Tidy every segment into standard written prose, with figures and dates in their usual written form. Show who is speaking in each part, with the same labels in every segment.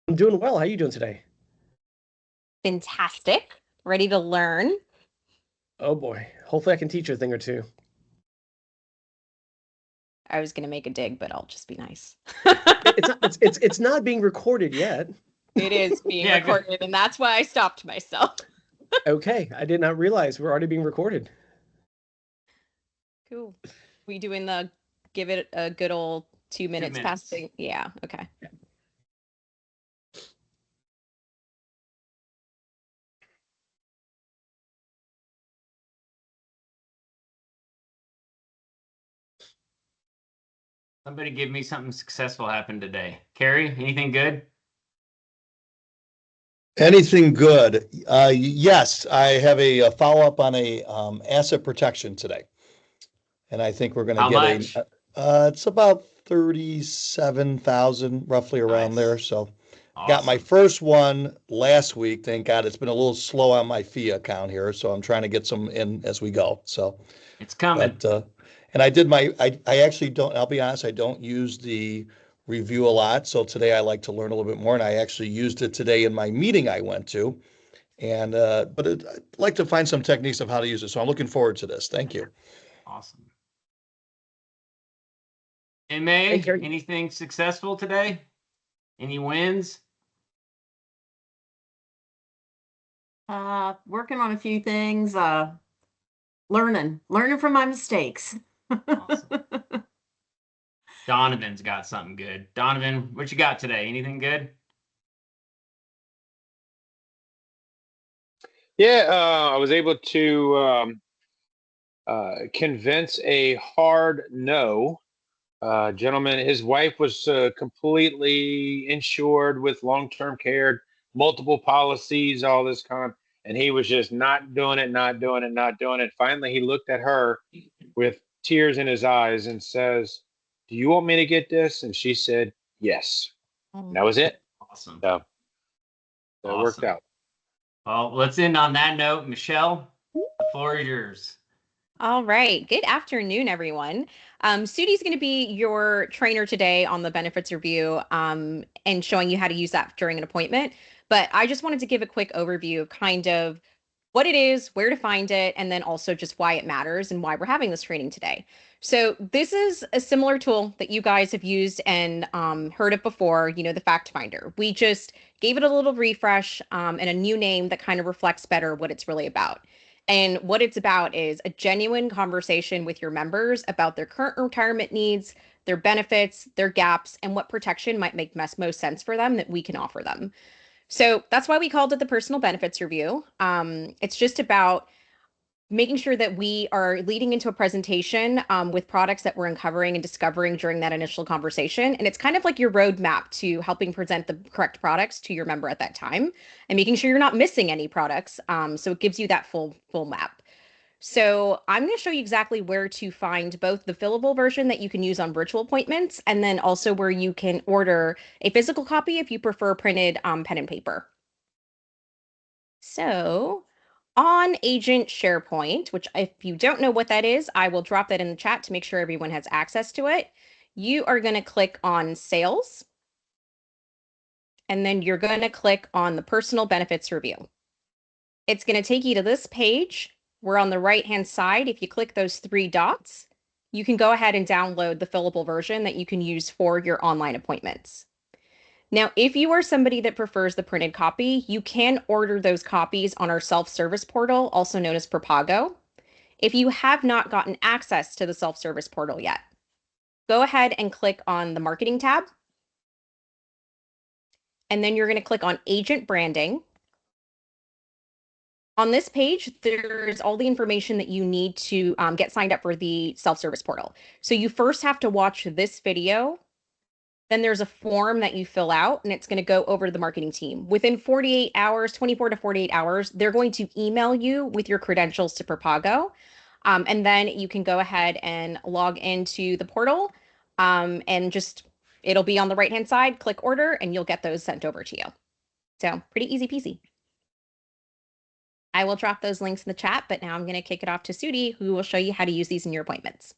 Speaker 1: I'm doing well. How are you doing today?
Speaker 2: Fantastic. Ready to learn.
Speaker 1: Oh boy. Hopefully I can teach you a thing or two.
Speaker 2: I was going to make a dig, but I'll just be nice.
Speaker 1: It's not being recorded yet.
Speaker 2: It is being
Speaker 3: Yeah, good.
Speaker 2: recorded, and that's why I stopped myself.
Speaker 1: Okay, I did not realize we're already being recorded.
Speaker 2: Cool. We doing the give it a good old 2 minutes past
Speaker 3: 2 minutes.
Speaker 2: the, yeah, okay.
Speaker 3: Somebody give me something successful happened today. Carrie, anything good?
Speaker 4: Anything good? Yes, I have a follow-up on a asset protection today, and I think we're going to
Speaker 3: How
Speaker 4: get a.
Speaker 3: much?
Speaker 4: It's about 37,000, roughly around there.
Speaker 3: Nice.
Speaker 4: So, got my
Speaker 3: Awesome.
Speaker 4: first one last week. Thank God, it's been a little slow on my fee account here, so I'm trying to get some in as we go. So,
Speaker 3: It's coming.
Speaker 4: but and I did my. I actually don't. I'll be honest. I don't use the review a lot. So today I like to learn a little bit more, and I actually used it today in my meeting I went to. And I'd like to find some techniques of how to use it. So I'm looking forward to this. Thank you.
Speaker 3: Awesome. In
Speaker 1: Hey
Speaker 3: May,
Speaker 1: Carrie.
Speaker 3: anything successful today? Any wins?
Speaker 5: Working on a few things, learning from my mistakes.
Speaker 3: Awesome. Donovan's got something good. Donovan, what you got today? Anything good?
Speaker 6: Yeah, I was able to convince a hard no gentleman. His wife was completely insured with long-term care, multiple policies, all this and he was just not doing it, not doing it, not doing it. Finally, he looked at her with tears in his eyes and says, "Do you want me to get this?" And she said, "Yes." And that was it.
Speaker 3: Awesome.
Speaker 6: So that worked
Speaker 3: Awesome.
Speaker 6: out.
Speaker 3: Well, let's end on that note. Michelle, the floor is yours.
Speaker 2: All right. Good afternoon, everyone. Sudi's going to be your trainer today on the benefits review and showing you how to use that during an appointment. But I just wanted to give a quick overview of kind of what it is, where to find it, and then also just why it matters and why we're having this training today. So this is a similar tool that you guys have used and heard of before, the fact finder. We just gave it a little refresh and a new name that kind of reflects better what it's really about. And what it's about is a genuine conversation with your members about their current retirement needs, their benefits, their gaps, and what protection might make most sense for them that we can offer them. So that's why we called it the personal benefits review. It's just about making sure that we are leading into a presentation with products that we're uncovering and discovering during that initial conversation. And it's kind of like your roadmap to helping present the correct products to your member at that time and making sure you're not missing any products. So it gives you that full map. So I'm going to show you exactly where to find both the fillable version that you can use on virtual appointments and then also where you can order a physical copy if you prefer printed pen and paper. So on Agent SharePoint, which if you don't know what that is, I will drop that in the chat to make sure everyone has access to it. You are going to click on Sales, and then you're going to click on the Personal Benefits Review. It's going to take you to this page where on the right-hand side, if you click those three dots, you can go ahead and download the fillable version that you can use for your online appointments. Now, if you are somebody that prefers the printed copy, you can order those copies on our self-service portal, also known as Propago. If you have not gotten access to the self-service portal yet, go ahead and click on the marketing tab. And then you're going to click on agent branding. On this page, there's all the information that you need to get signed up for the self-service portal. So you first have to watch this video. Then there's a form that you fill out, and it's going to go over to the marketing team. Within 48 hours, 24 to 48 hours, they're going to email you with your credentials to Propago. And then you can go ahead and log into the portal and just it'll be on the right-hand side, click order, and you'll get those sent over to you. So pretty easy peasy. I will drop those links in the chat, but now I'm going to kick it off to Sudi, who will show you how to use these in your appointments.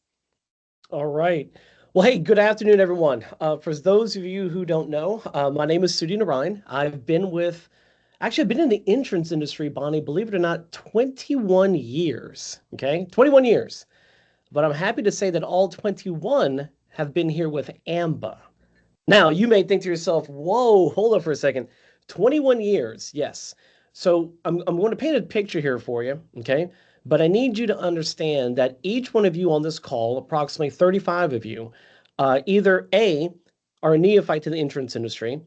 Speaker 1: All right. Well, hey, good afternoon, everyone. For those of you who don't know, my name is Sudi Narayan. I've been in the insurance industry, Bonnie, believe it or not, 21 years. Okay, 21 years. But I'm happy to say that all 21 have been here with AMBA. Now, you may think to yourself, whoa, hold up for a second. 21 years, yes. So I'm going to paint a picture here for you, okay? But I need you to understand that each one of you on this call, approximately 35 of you, either A, are a neophyte to the insurance industry,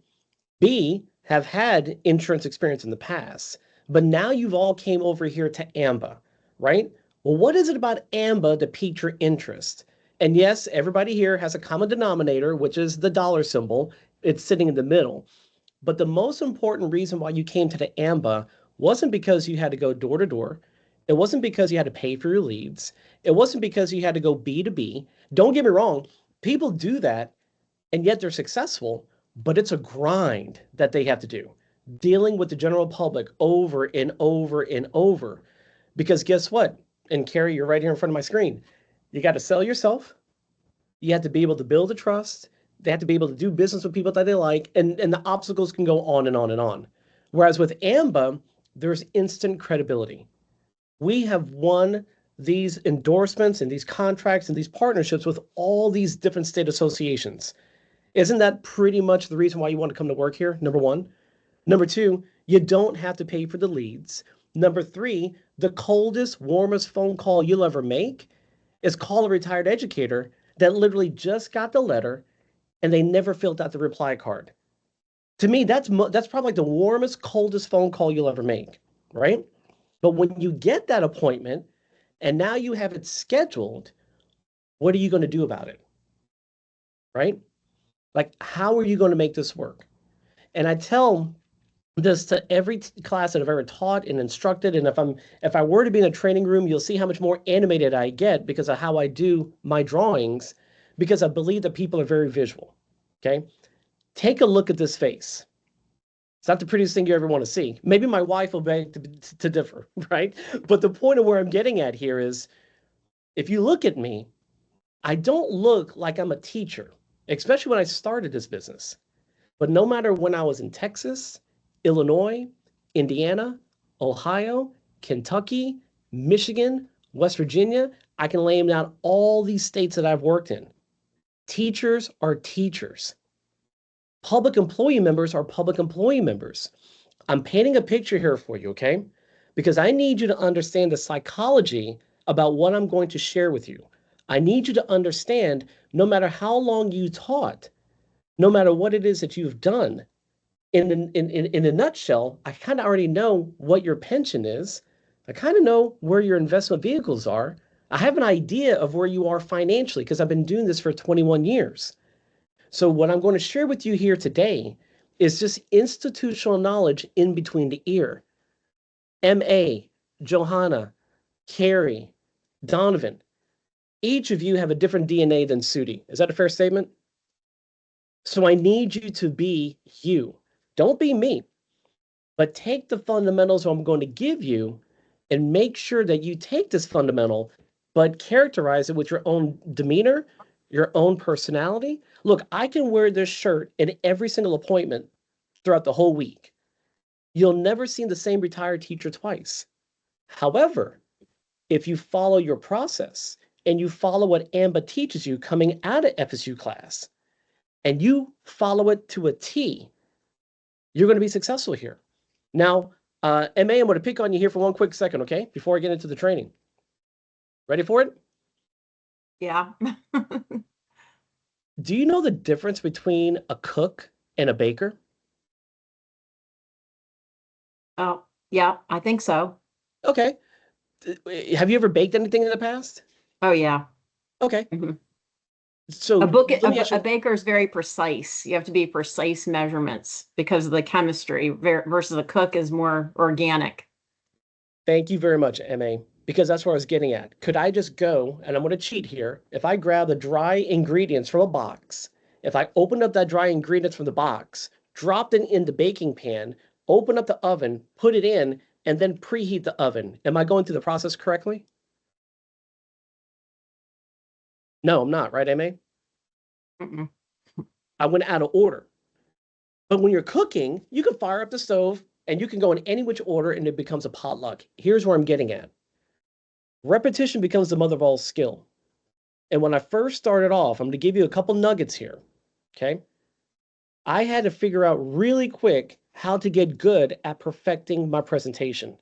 Speaker 1: B, have had insurance experience in the past, but now you've all came over here to AMBA, right? Well, what is it about AMBA that piqued your interest? And yes, everybody here has a common denominator, which is the dollar symbol. It's sitting in the middle. But the most important reason why you came to the AMBA wasn't because you had to go door to door. It wasn't because you had to pay for your leads. It wasn't because you had to go B to B. Don't get me wrong, people do that and yet they're successful, but it's a grind that they have to do, dealing with the general public over and over and over. Because guess what? And Carrie, you're right here in front of my screen. You got to sell yourself. You have to be able to build a trust. They have to be able to do business with people that they like, and the obstacles can go on and on and on. Whereas with AMBA, there's instant credibility. We have won these endorsements and these contracts and these partnerships with all these different state associations. Isn't that pretty much the reason why you want to come to work here? Number one. Number two, you don't have to pay for the leads. Number three, the coldest, warmest phone call you'll ever make is call a retired educator that literally just got the letter and they never filled out the reply card. To me, that's probably like the warmest, coldest phone call you'll ever make, right? But when you get that appointment and now you have it scheduled, what are you going to do about it? Right? Like, how are you going to make this work? And I tell this to every class that I've ever taught and instructed. And if I were to be in a training room, you'll see how much more animated I get because of how I do my drawings, because I believe that people are very visual. Okay. Take a look at this face. It's not the prettiest thing you ever want to see. Maybe my wife will beg to differ, right? But the point of where I'm getting at here is if you look at me, I don't look like I'm a teacher, especially when I started this business. But no matter when I was in Texas, Illinois, Indiana, Ohio, Kentucky, Michigan, West Virginia, I can lay them out all these states that I've worked in. Teachers are teachers. Public employee members are public employee members. I'm painting a picture here for you, okay? Because I need you to understand the psychology about what I'm going to share with you. I need you to understand no matter how long you taught, no matter what it is that you've done, in a nutshell, I kind of already know what your pension is. I kind of know where your investment vehicles are. I have an idea of where you are financially because I've been doing this for 21 years. So what I'm going to share with you here today is just institutional knowledge in between the ear. MA, Johanna, Carrie, Donovan, each of you have a different DNA than Sudi. Is that a fair statement? So I need you to be you. Don't be me, but take the fundamentals I'm going to give you and make sure that you take this fundamental, but characterize it with your own demeanor, your own personality. Look, I can wear this shirt in every single appointment throughout the whole week. You'll never see the same retired teacher twice. However, if you follow your process and you follow what AMBA teaches you coming out of FSU class, and you follow it to a T, you're going to be successful here. Now, MA, I'm going to pick on you here for one quick second, okay? Before I get into the training. Ready for it?
Speaker 5: Yeah.
Speaker 1: Do you know the difference between a cook and a baker?
Speaker 5: Oh, yeah, I think so.
Speaker 1: Okay. Have you ever baked anything in the past?
Speaker 5: Oh, yeah.
Speaker 1: Okay.
Speaker 5: Mhm.
Speaker 1: So let me ask
Speaker 5: A
Speaker 1: you,
Speaker 5: baker is very precise. You have to be precise measurements because of the chemistry versus a cook is more organic.
Speaker 1: thank you very much, MA, because that's where I was getting at. Could I just go, and I'm going to cheat here, if I grab the dry ingredients from a box, if I open up that dry ingredients from the box, drop it in the baking pan, open up the oven, put it in, and then preheat the oven. Am I going through the process correctly? No, I'm not, right, MA?
Speaker 5: Mm-mm.
Speaker 1: I went out of order. But when you're cooking, you can fire up the stove and you can go in any which order and it becomes a potluck. Here's where I'm getting at. Repetition becomes the mother of all skill. And when I first started off, I'm going to give you a couple nuggets here. Okay. I had to figure out really quick how to get good at perfecting my presentation.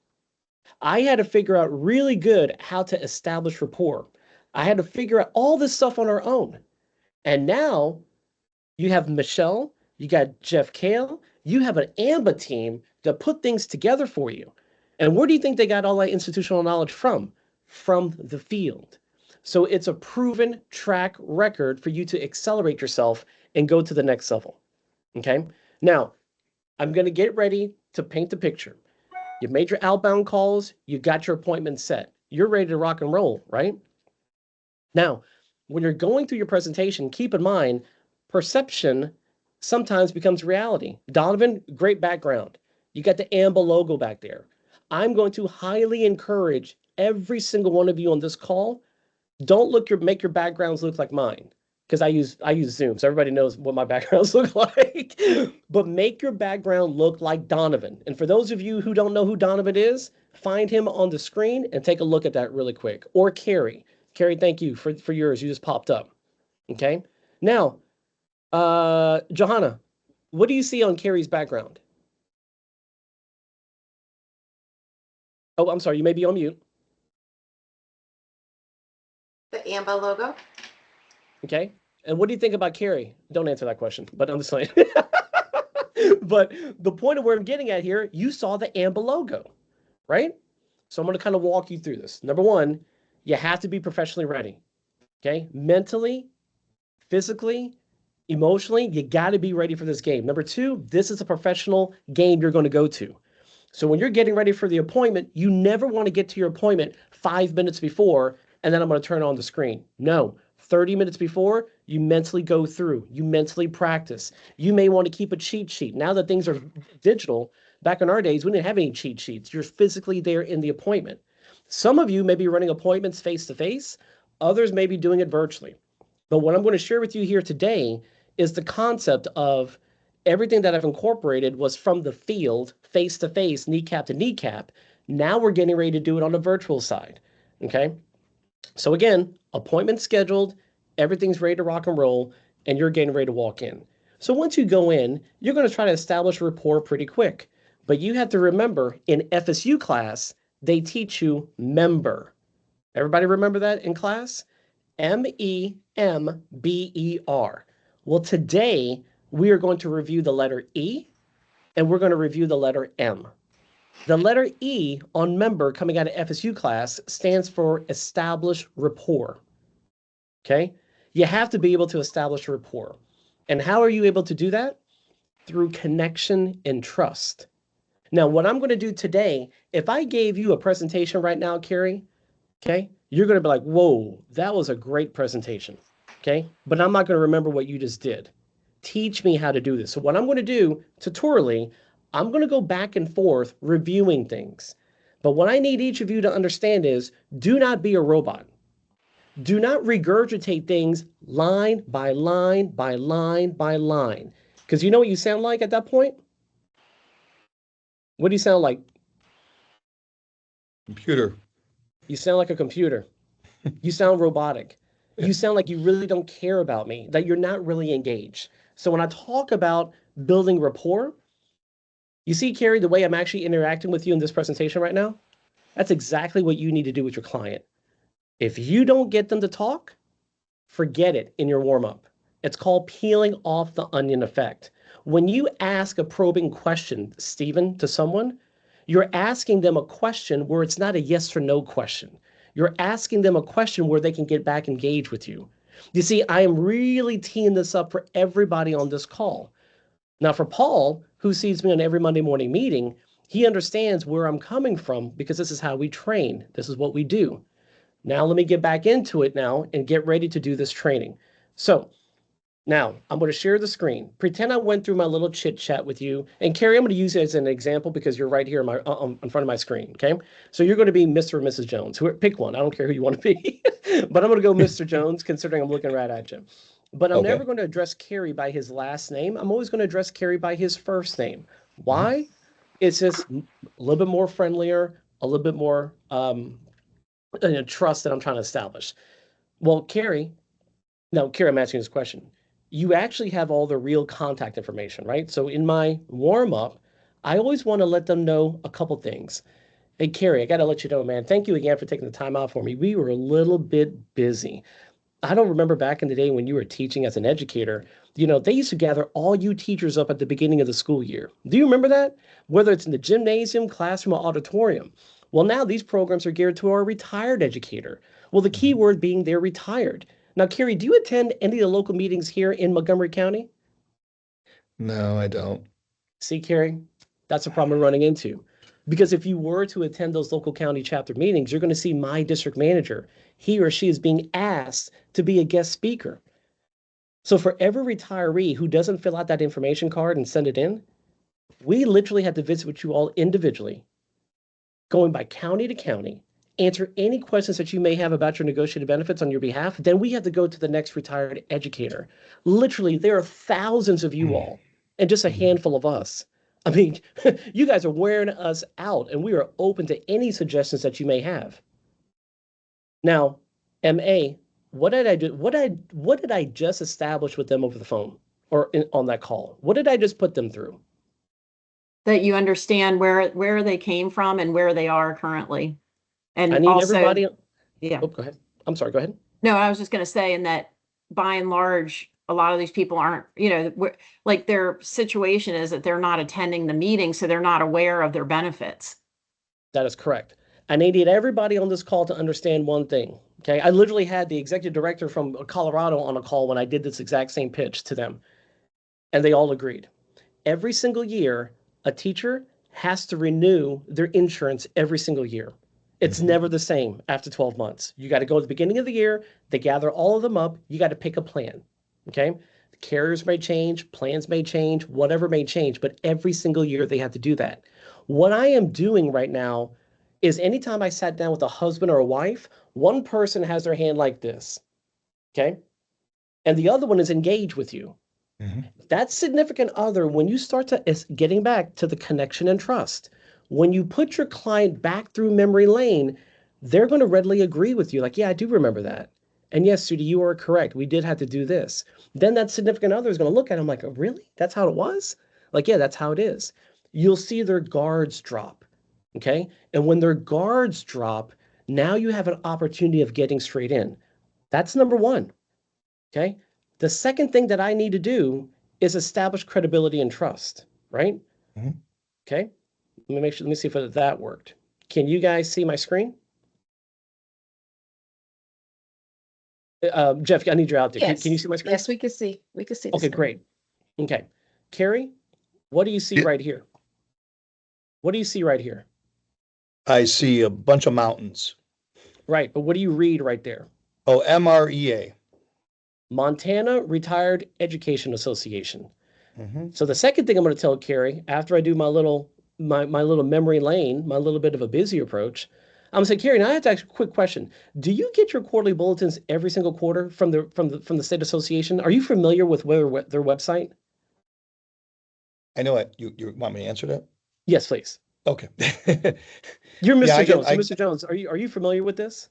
Speaker 1: I had to figure out really good how to establish rapport. I had to figure out all this stuff on our own. And now you have Michelle, you got Jeff Kale, you have an AMBA team that put things together for you. And where do you think they got all that institutional knowledge from? From the field. So it's a proven track record for you to accelerate yourself and go to the next level. Okay. Now, I'm going to get ready to paint the picture. You've made your outbound calls, you got your appointment set. You're ready to rock and roll, right? Now, when you're going through your presentation, keep in mind, perception sometimes becomes reality. Donovan, great background. You got the AMBA logo back there. I'm going to highly encourage every single one of you on this call, don't make your backgrounds look like mine. Because I use Zoom, so everybody knows what my backgrounds look like. But make your background look like Donovan. And for those of you who don't know who Donovan is, find him on the screen and take a look at that really quick. Or Carrie. Carrie, thank you for yours. You just popped up. Okay. Now, Johanna, what do you see on Carrie's background? Oh, I'm sorry. You may be on mute.
Speaker 7: The AMBA logo.
Speaker 1: Okay. And what do you think about Carrie? Don't answer that question, but I'm just saying. But the point of where I'm getting at here, you saw the AMBA logo, right? So I'm going to kind of walk you through this. Number one, you have to be professionally ready. Okay. Mentally, physically, emotionally, you got to be ready for this game. Number two, this is a professional game you're going to go to. So when you're getting ready for the appointment, you never want to get to your appointment 5 minutes before, and then I'm going to turn on the screen. No, 30 minutes before, you mentally go through, you mentally practice. You may want to keep a cheat sheet. Now that things are digital, back in our days, we didn't have any cheat sheets. You're physically there in the appointment. Some of you may be running appointments face to face. Others may be doing it virtually. But what I'm going to share with you here today is the concept of everything that I've incorporated was from the field, face to face, kneecap to kneecap. Now we're getting ready to do it on the virtual side. Okay. So again, appointment scheduled, everything's ready to rock and roll, and you're getting ready to walk in. So once you go in, you're going to try to establish rapport pretty quick. But you have to remember in FSU class, they teach you member. Everybody remember that in class? MEMBER. Well, today we are going to review the letter E and we're going to review the letter M. The letter E on member coming out of FSU class stands for establish rapport. Okay? You have to be able to establish rapport. And how are you able to do that? Through connection and trust. Now, what I'm going to do today, if I gave you a presentation right now, Carrie, okay, you're going to be like, whoa, that was a great presentation. Okay, but I'm not going to remember what you just did. Teach me how to do this. So what I'm going to do tutorially, I'm going to go back and forth reviewing things. But what I need each of you to understand is do not be a robot. Do not regurgitate things line by line by line by line. Because you know what you sound like at that point? What do you sound like?
Speaker 4: Computer.
Speaker 1: You sound like a computer. You sound robotic. You sound like you really don't care about me, that you're not really engaged. So when I talk about building rapport, you see, Carrie, the way I'm actually interacting with you in this presentation right now, that's exactly what you need to do with your client. If you don't get them to talk, forget it in your warm-up. It's called peeling off the onion effect. When you ask a probing question, Stephen, to someone, you're asking them a question where it's not a yes or no question. You're asking them a question where they can get back engaged with you. You see, I am really teeing this up for everybody on this call. Now, for Paul, who sees me on every Monday morning meeting, he understands where I'm coming from because this is how we train. This is what we do. Now, let me get back into it now and get ready to do this training. So now I'm going to share the screen. Pretend I went through my little chit chat with you. And Carrie, I'm going to use it as an example because you're right here in front of my screen. Okay. So you're going to be Mr. or Mrs. Jones. Pick one. I don't care who you want to be, but I'm going to go Mr. Jones considering I'm looking right at you. But I'm
Speaker 4: Okay.
Speaker 1: never going to address Kerry by his last name. I'm always going to address Kerry by his first name.
Speaker 4: Mhm.
Speaker 1: Why? It's just a little bit more friendlier, a little bit more trust that I'm trying to establish. Well, Kerry, now, Kerry, I'm asking this question. You actually have all the real contact information, right? So in my warm up, I always want to let them know a couple things. Hey, Kerry, I got to let you know, man, thank you again for taking the time out for me. We were a little bit busy. I don't remember back in the day when you were teaching as an educator, they used to gather all you teachers up at the beginning of the school year. Do you remember that? Whether it's in the gymnasium, classroom, or auditorium. Well, now these programs are geared to our retired educator. Well, the key
Speaker 4: Mhm.
Speaker 1: word being they're retired. Now, Kerry, do you attend any of the local meetings here in Montgomery County?
Speaker 4: No, I don't.
Speaker 1: See, Kerry, that's a problem we're running into. Because if you were to attend those local county chapter meetings, you're going to see my district manager. He or she is being asked to be a guest speaker. So for every retiree who doesn't fill out that information card and send it in, we literally have to visit with you all individually, going by county to county, answer any questions that you may have about your negotiated benefits on your behalf. Then we have to go to the next retired educator. Literally, there are thousands of you all and just a
Speaker 4: Mhm.
Speaker 1: handful of us. I mean, you guys are wearing us out, and we are open to any suggestions that you may have. Now, MA, what did I do? What did I just establish with them over the phone or on that call? What did I just put them through?
Speaker 5: That you understand where they came from and where they are currently.
Speaker 1: I
Speaker 5: And
Speaker 1: need
Speaker 5: also,
Speaker 1: everybody.
Speaker 5: yeah.
Speaker 1: Oh, go ahead. I'm sorry. Go ahead.
Speaker 5: No, I was just going to say, in that by and large, a lot of these people aren't, like their situation is that they're not attending the meeting, so they're not aware of their benefits.
Speaker 1: That is correct. And I need everybody on this call to understand one thing. Okay. I literally had the executive director from Colorado on a call when I did this exact same pitch to them, and they all agreed. Every single year, a teacher has to renew their insurance every single year. It's
Speaker 4: Mhm.
Speaker 1: never the same after 12 months. You got to go at the beginning of the year, they gather all of them up, you got to pick a plan. Okay? The carriers may change, plans may change, whatever may change, but every single year they have to do that. What I am doing right now is anytime I sat down with a husband or a wife, one person has their hand like this. Okay? And the other one is engaged with you.
Speaker 4: Mhm.
Speaker 1: That significant other, when you start to, is getting back to the connection and trust, when you put your client back through memory lane, they're going to readily agree with you. Like, yeah, I do remember that. And yes, Sudie, you are correct. We did have to do this. Then that significant other is going to look at him like, oh, really? That's how it was? Like, yeah, that's how it is. You'll see their guards drop. Okay. And when their guards drop, now you have an opportunity of getting straight in. That's number one. Okay. The second thing that I need to do is establish credibility and trust, right?
Speaker 4: Mhm.
Speaker 1: Okay. Let me see if that worked. Can you guys see my screen? Jeff, I need you out there. Can you
Speaker 7: Yes,
Speaker 1: see my screen?
Speaker 7: yes, we can see. We can see the
Speaker 1: Okay,
Speaker 7: screen.
Speaker 1: great. Okay. Carrie, what do you see
Speaker 4: Yeah,
Speaker 1: right here? What do you see right here?
Speaker 4: I see a bunch of mountains.
Speaker 1: Right, but what do you read right there?
Speaker 4: Oh, MREA.
Speaker 1: Montana Retired Education Association.
Speaker 4: Mhm.
Speaker 1: So the second thing I'm going to tell Carrie after I do my little memory lane, my little bit of a busy approach, I'm gonna say, Carrie, now I have to ask you a quick question. Do you get your quarterly bulletins every single quarter from the state association? Are you familiar with their website?
Speaker 4: I know it. You want me to answer that?
Speaker 1: Yes, please.
Speaker 4: Okay.
Speaker 1: You're
Speaker 4: Yeah,
Speaker 1: Mr.
Speaker 4: I get
Speaker 1: Jones. So
Speaker 4: I
Speaker 1: Mr. Jones, are you familiar with this?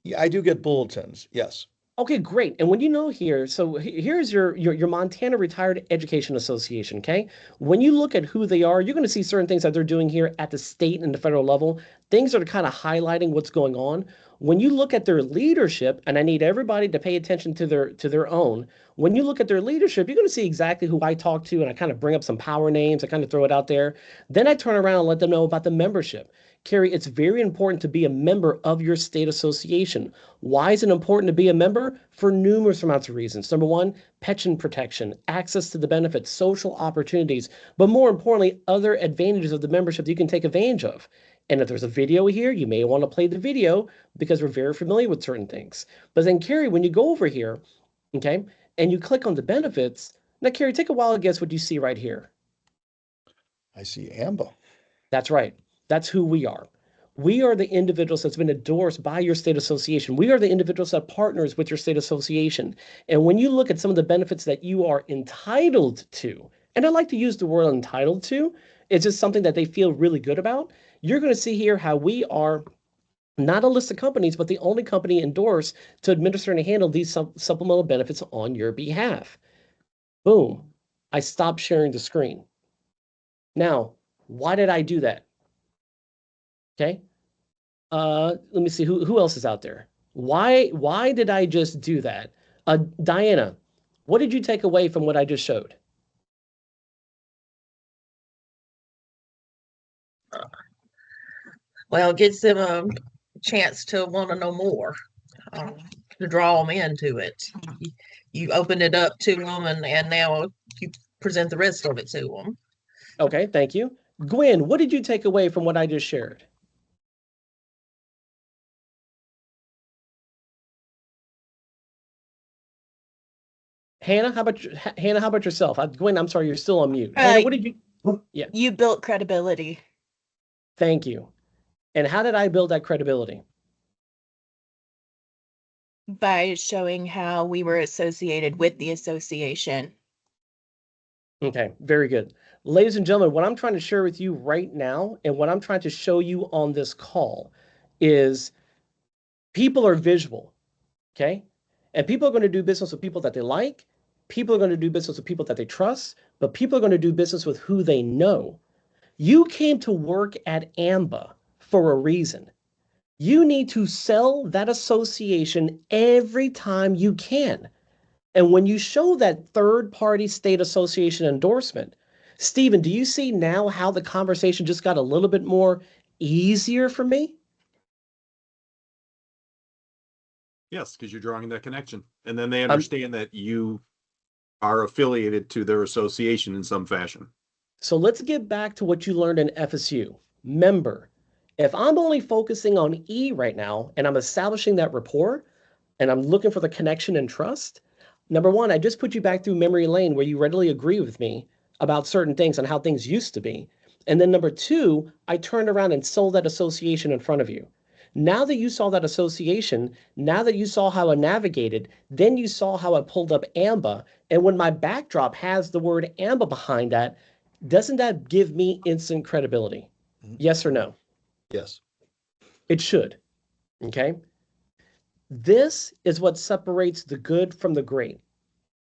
Speaker 4: yeah, I do get bulletins. Yes.
Speaker 1: Okay, great. And when you know here, so here's your Montana Retired Education Association, okay? When you look at who they are, you're going to see certain things that they're doing here at the state and the federal level, things that are kind of highlighting what's going on. When you look at their leadership, and I need everybody to pay attention to their own, when you look at their leadership, you're going to see exactly who I talk to, and I kind of bring up some power names, I kind of throw it out there. Then I turn around and let them know about the membership. Carrie, it's very important to be a member of your state association. Why is it important to be a member? For numerous amounts of reasons. Number one, pension protection, access to the benefits, social opportunities, but more importantly, other advantages of the membership that you can take advantage of. And if there's a video here, you may want to play the video because we're very familiar with certain things. But then, Carrie, when you go over here, okay, and you click on the benefits, now, Carrie, take a wild guess what you see right here.
Speaker 4: I see AMBA.
Speaker 1: That's right. That's who we are. We are the individuals that's been endorsed by your state association. We are the individuals that partners with your state association. And when you look at some of the benefits that you are entitled to, and I like to use the word entitled to, it's just something that they feel really good about. You're going to see here how we are not a list of companies, but the only company endorsed to administer and handle these supplemental benefits on your behalf. Boom. I stopped sharing the screen. Now, why did I do that? Okay. Let me see who else is out there. Why did I just do that? Diana, what did you take away from what I just showed?
Speaker 8: Well, it gives them a chance to want to know more, to draw them into it. You open it up to them, and now you present the rest of it to them.
Speaker 1: Okay, thank you. Gwen, what did you take away from what I just shared? Hannah, how about yourself? Gwen, I'm sorry, you're still on mute. Hannah, what did you? Yeah,
Speaker 9: You built credibility
Speaker 1: thank you. And how did I build that credibility?
Speaker 9: by showing how we were associated with the association.
Speaker 1: Okay, very good. Ladies and gentlemen, what I'm trying to share with you right now and what I'm trying to show you on this call is people are visual, okay? And people are going to do business with people that they like. People are going to do business with people that they trust, but people are going to do business with who they know. You came to work at AMBA for a reason. You need to sell that association every time you can. And when you show that third party state association endorsement, Stephen, do you see now how the conversation just got a little bit more easier for me?
Speaker 10: Yes, because you're drawing that connection. And then they understand that you are affiliated to their association in some fashion.
Speaker 1: So let's get back to what you learned in FSU. Remember, if I'm only focusing on E right now and I'm establishing that rapport and I'm looking for the connection and trust, number one, I just put you back through memory lane where you readily agree with me about certain things and how things used to be. And then number two, I turned around and sold that association in front of you. Now that you saw that association, now that you saw how I navigated, then you saw how I pulled up AMBA. And when my backdrop has the word AMBA behind that, doesn't that give me instant credibility? Yes or no?
Speaker 4: Yes.
Speaker 1: It should. Okay. This is what separates the good from the great,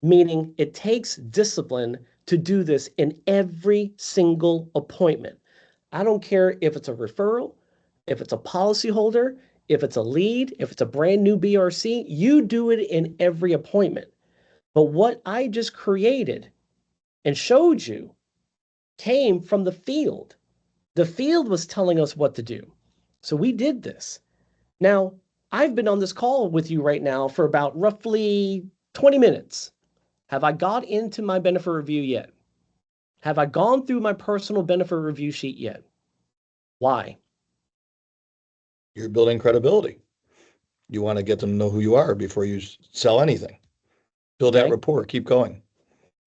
Speaker 1: meaning it takes discipline to do this in every single appointment. I don't care if it's a referral, if it's a policyholder, if it's a lead, if it's a brand new BRC, you do it in every appointment. But what I just created and showed you came from the field. The field was telling us what to do. So we did this. Now, I've been on this call with you right now for about roughly 20 minutes. Have I got into my benefit review yet? Have I gone through my personal benefit review sheet yet? Why?
Speaker 4: You're building credibility. You want to get them to know who you are before you sell anything. Build that
Speaker 1: Okay.
Speaker 4: rapport. Keep going.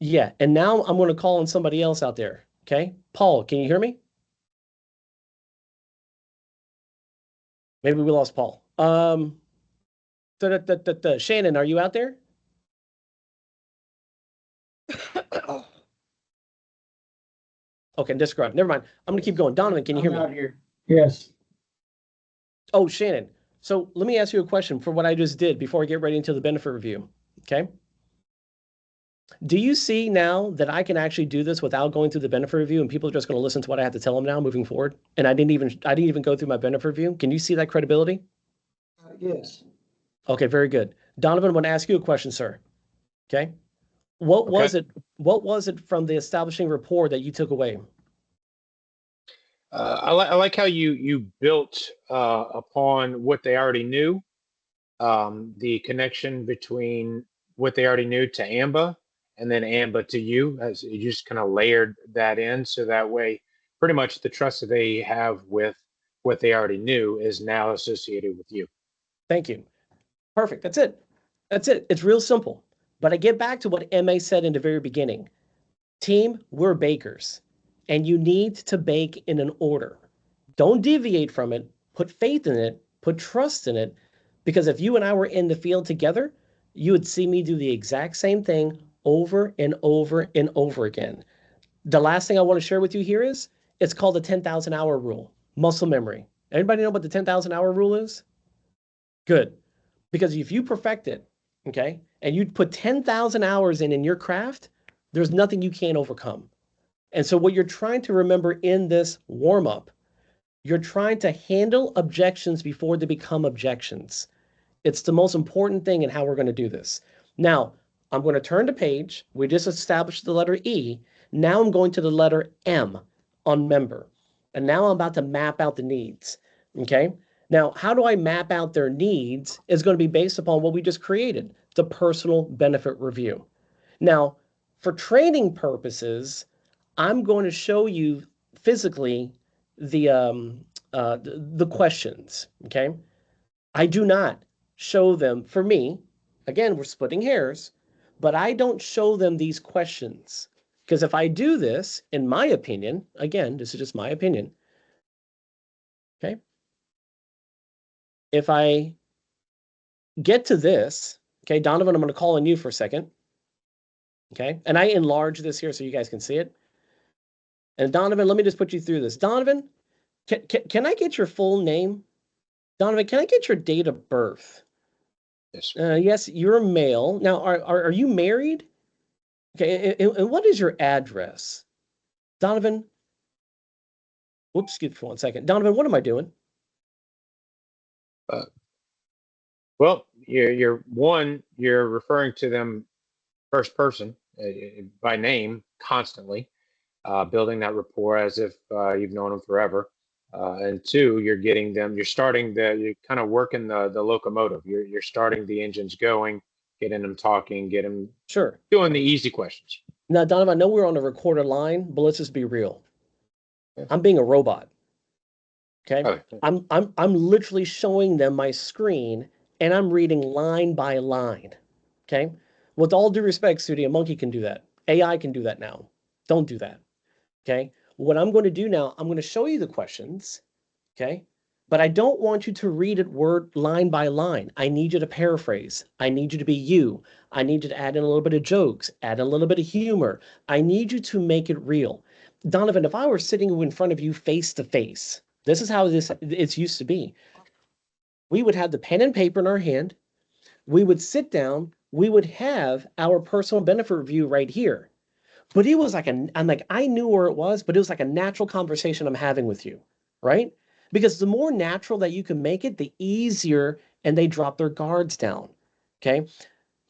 Speaker 1: Yeah, and now I'm going to call on somebody else out there. Okay, Paul, can you hear me? Maybe we lost Paul. Shannon, are you out there? Okay, discard. Never mind. I'm gonna keep going. Donovan, can you hear me?
Speaker 11: I'm out here. Yes.
Speaker 1: Oh, Shannon. So let me ask you a question for what I just did before I get ready into the benefit review. Okay. Do you see now that I can actually do this without going through the benefit review and people are just going to listen to what I have to tell them now moving forward? And I didn't even go through my benefit review. Can you see that credibility?
Speaker 11: Yes.
Speaker 1: Okay, very good. Donovan, I want to ask you a question, sir. Okay. What was it from the establishing rapport that you took away?
Speaker 6: I like how you built upon what they already knew, the connection between what they already knew to AMBA and then AMBA to you, as you just kind of layered that in. So that way, pretty much the trust that they have with what they already knew is now associated with you.
Speaker 1: Thank you. Perfect. That's it. That's it. It's real simple. But I get back to what MA said in the very beginning. Team, we're bakers, and you need to bake in an order. Don't deviate from it. put faith in it, put trust in it, because if you and I were in the field together, you would see me do the exact same thing over and over and over again. The last thing I want to share with you here is it's called the 10,000 hour rule, muscle memory. Everybody know what the 10,000 hour rule is? Good. Because if you perfect it, okay, and you put 10,000 hours in your craft, there's nothing you can't overcome. And so what you're trying to remember in this warm up, you're trying to handle objections before they become objections. It's the most important thing in how we're going to do this. Now, I'm going to turn the page. We just established the letter E. Now I'm going to the letter M on member. And now I'm about to map out the needs. Okay. Now, how do I map out their needs is going to be based upon what we just created, the personal benefit review. Now, for training purposes, I'm going to show you physically the questions. Okay. I do not show them, for me, again, we're splitting hairs, but I don't show them these questions. Because if I do this, in my opinion, again, this is just my opinion, okay? If I get to this, okay, Donovan, I'm going to call on you for a second, okay? And I enlarge this here so you guys can see it. And Donovan, let me just put you through this. Donovan, can I get your full name? Donovan, can I get your date of birth?
Speaker 6: Yes.
Speaker 1: Yes, you're a male. Now, are you married? Okay, and what is your address? Donovan, whoops, excuse me for 1 second. Donovan, what am I doing?
Speaker 6: Well, you're referring to them first person by name constantly, building that rapport as if you've known them forever. And two, you're you're kind of working the locomotive. You're starting the engines going, getting them talking, get them
Speaker 1: Sure.
Speaker 6: doing the easy questions.
Speaker 1: Now, Donovan, I know we're on a recorded line, but let's just be real.
Speaker 6: Yeah.
Speaker 1: I'm being a robot. Okay.
Speaker 6: Okay.
Speaker 1: I'm literally showing them my screen and I'm reading line by line. Okay. With all due respect, Sudi, a monkey can do that. AI can do that now. Don't do that. Okay. What I'm going to do now, I'm going to show you the questions. Okay. But I don't want you to read it word line by line. I need you to paraphrase. I need you to be you. I need you to add in a little bit of jokes, add in a little bit of humor. I need you to make it real. Donovan, if I were sitting in front of you face to face, this is how it's used to be. We would have the pen and paper in our hand. We would sit down. We would have our personal benefit review right here. But it was like I knew where it was, but it was like a natural conversation I'm having with you, right? Because the more natural that you can make it, the easier and they drop their guards down. Okay.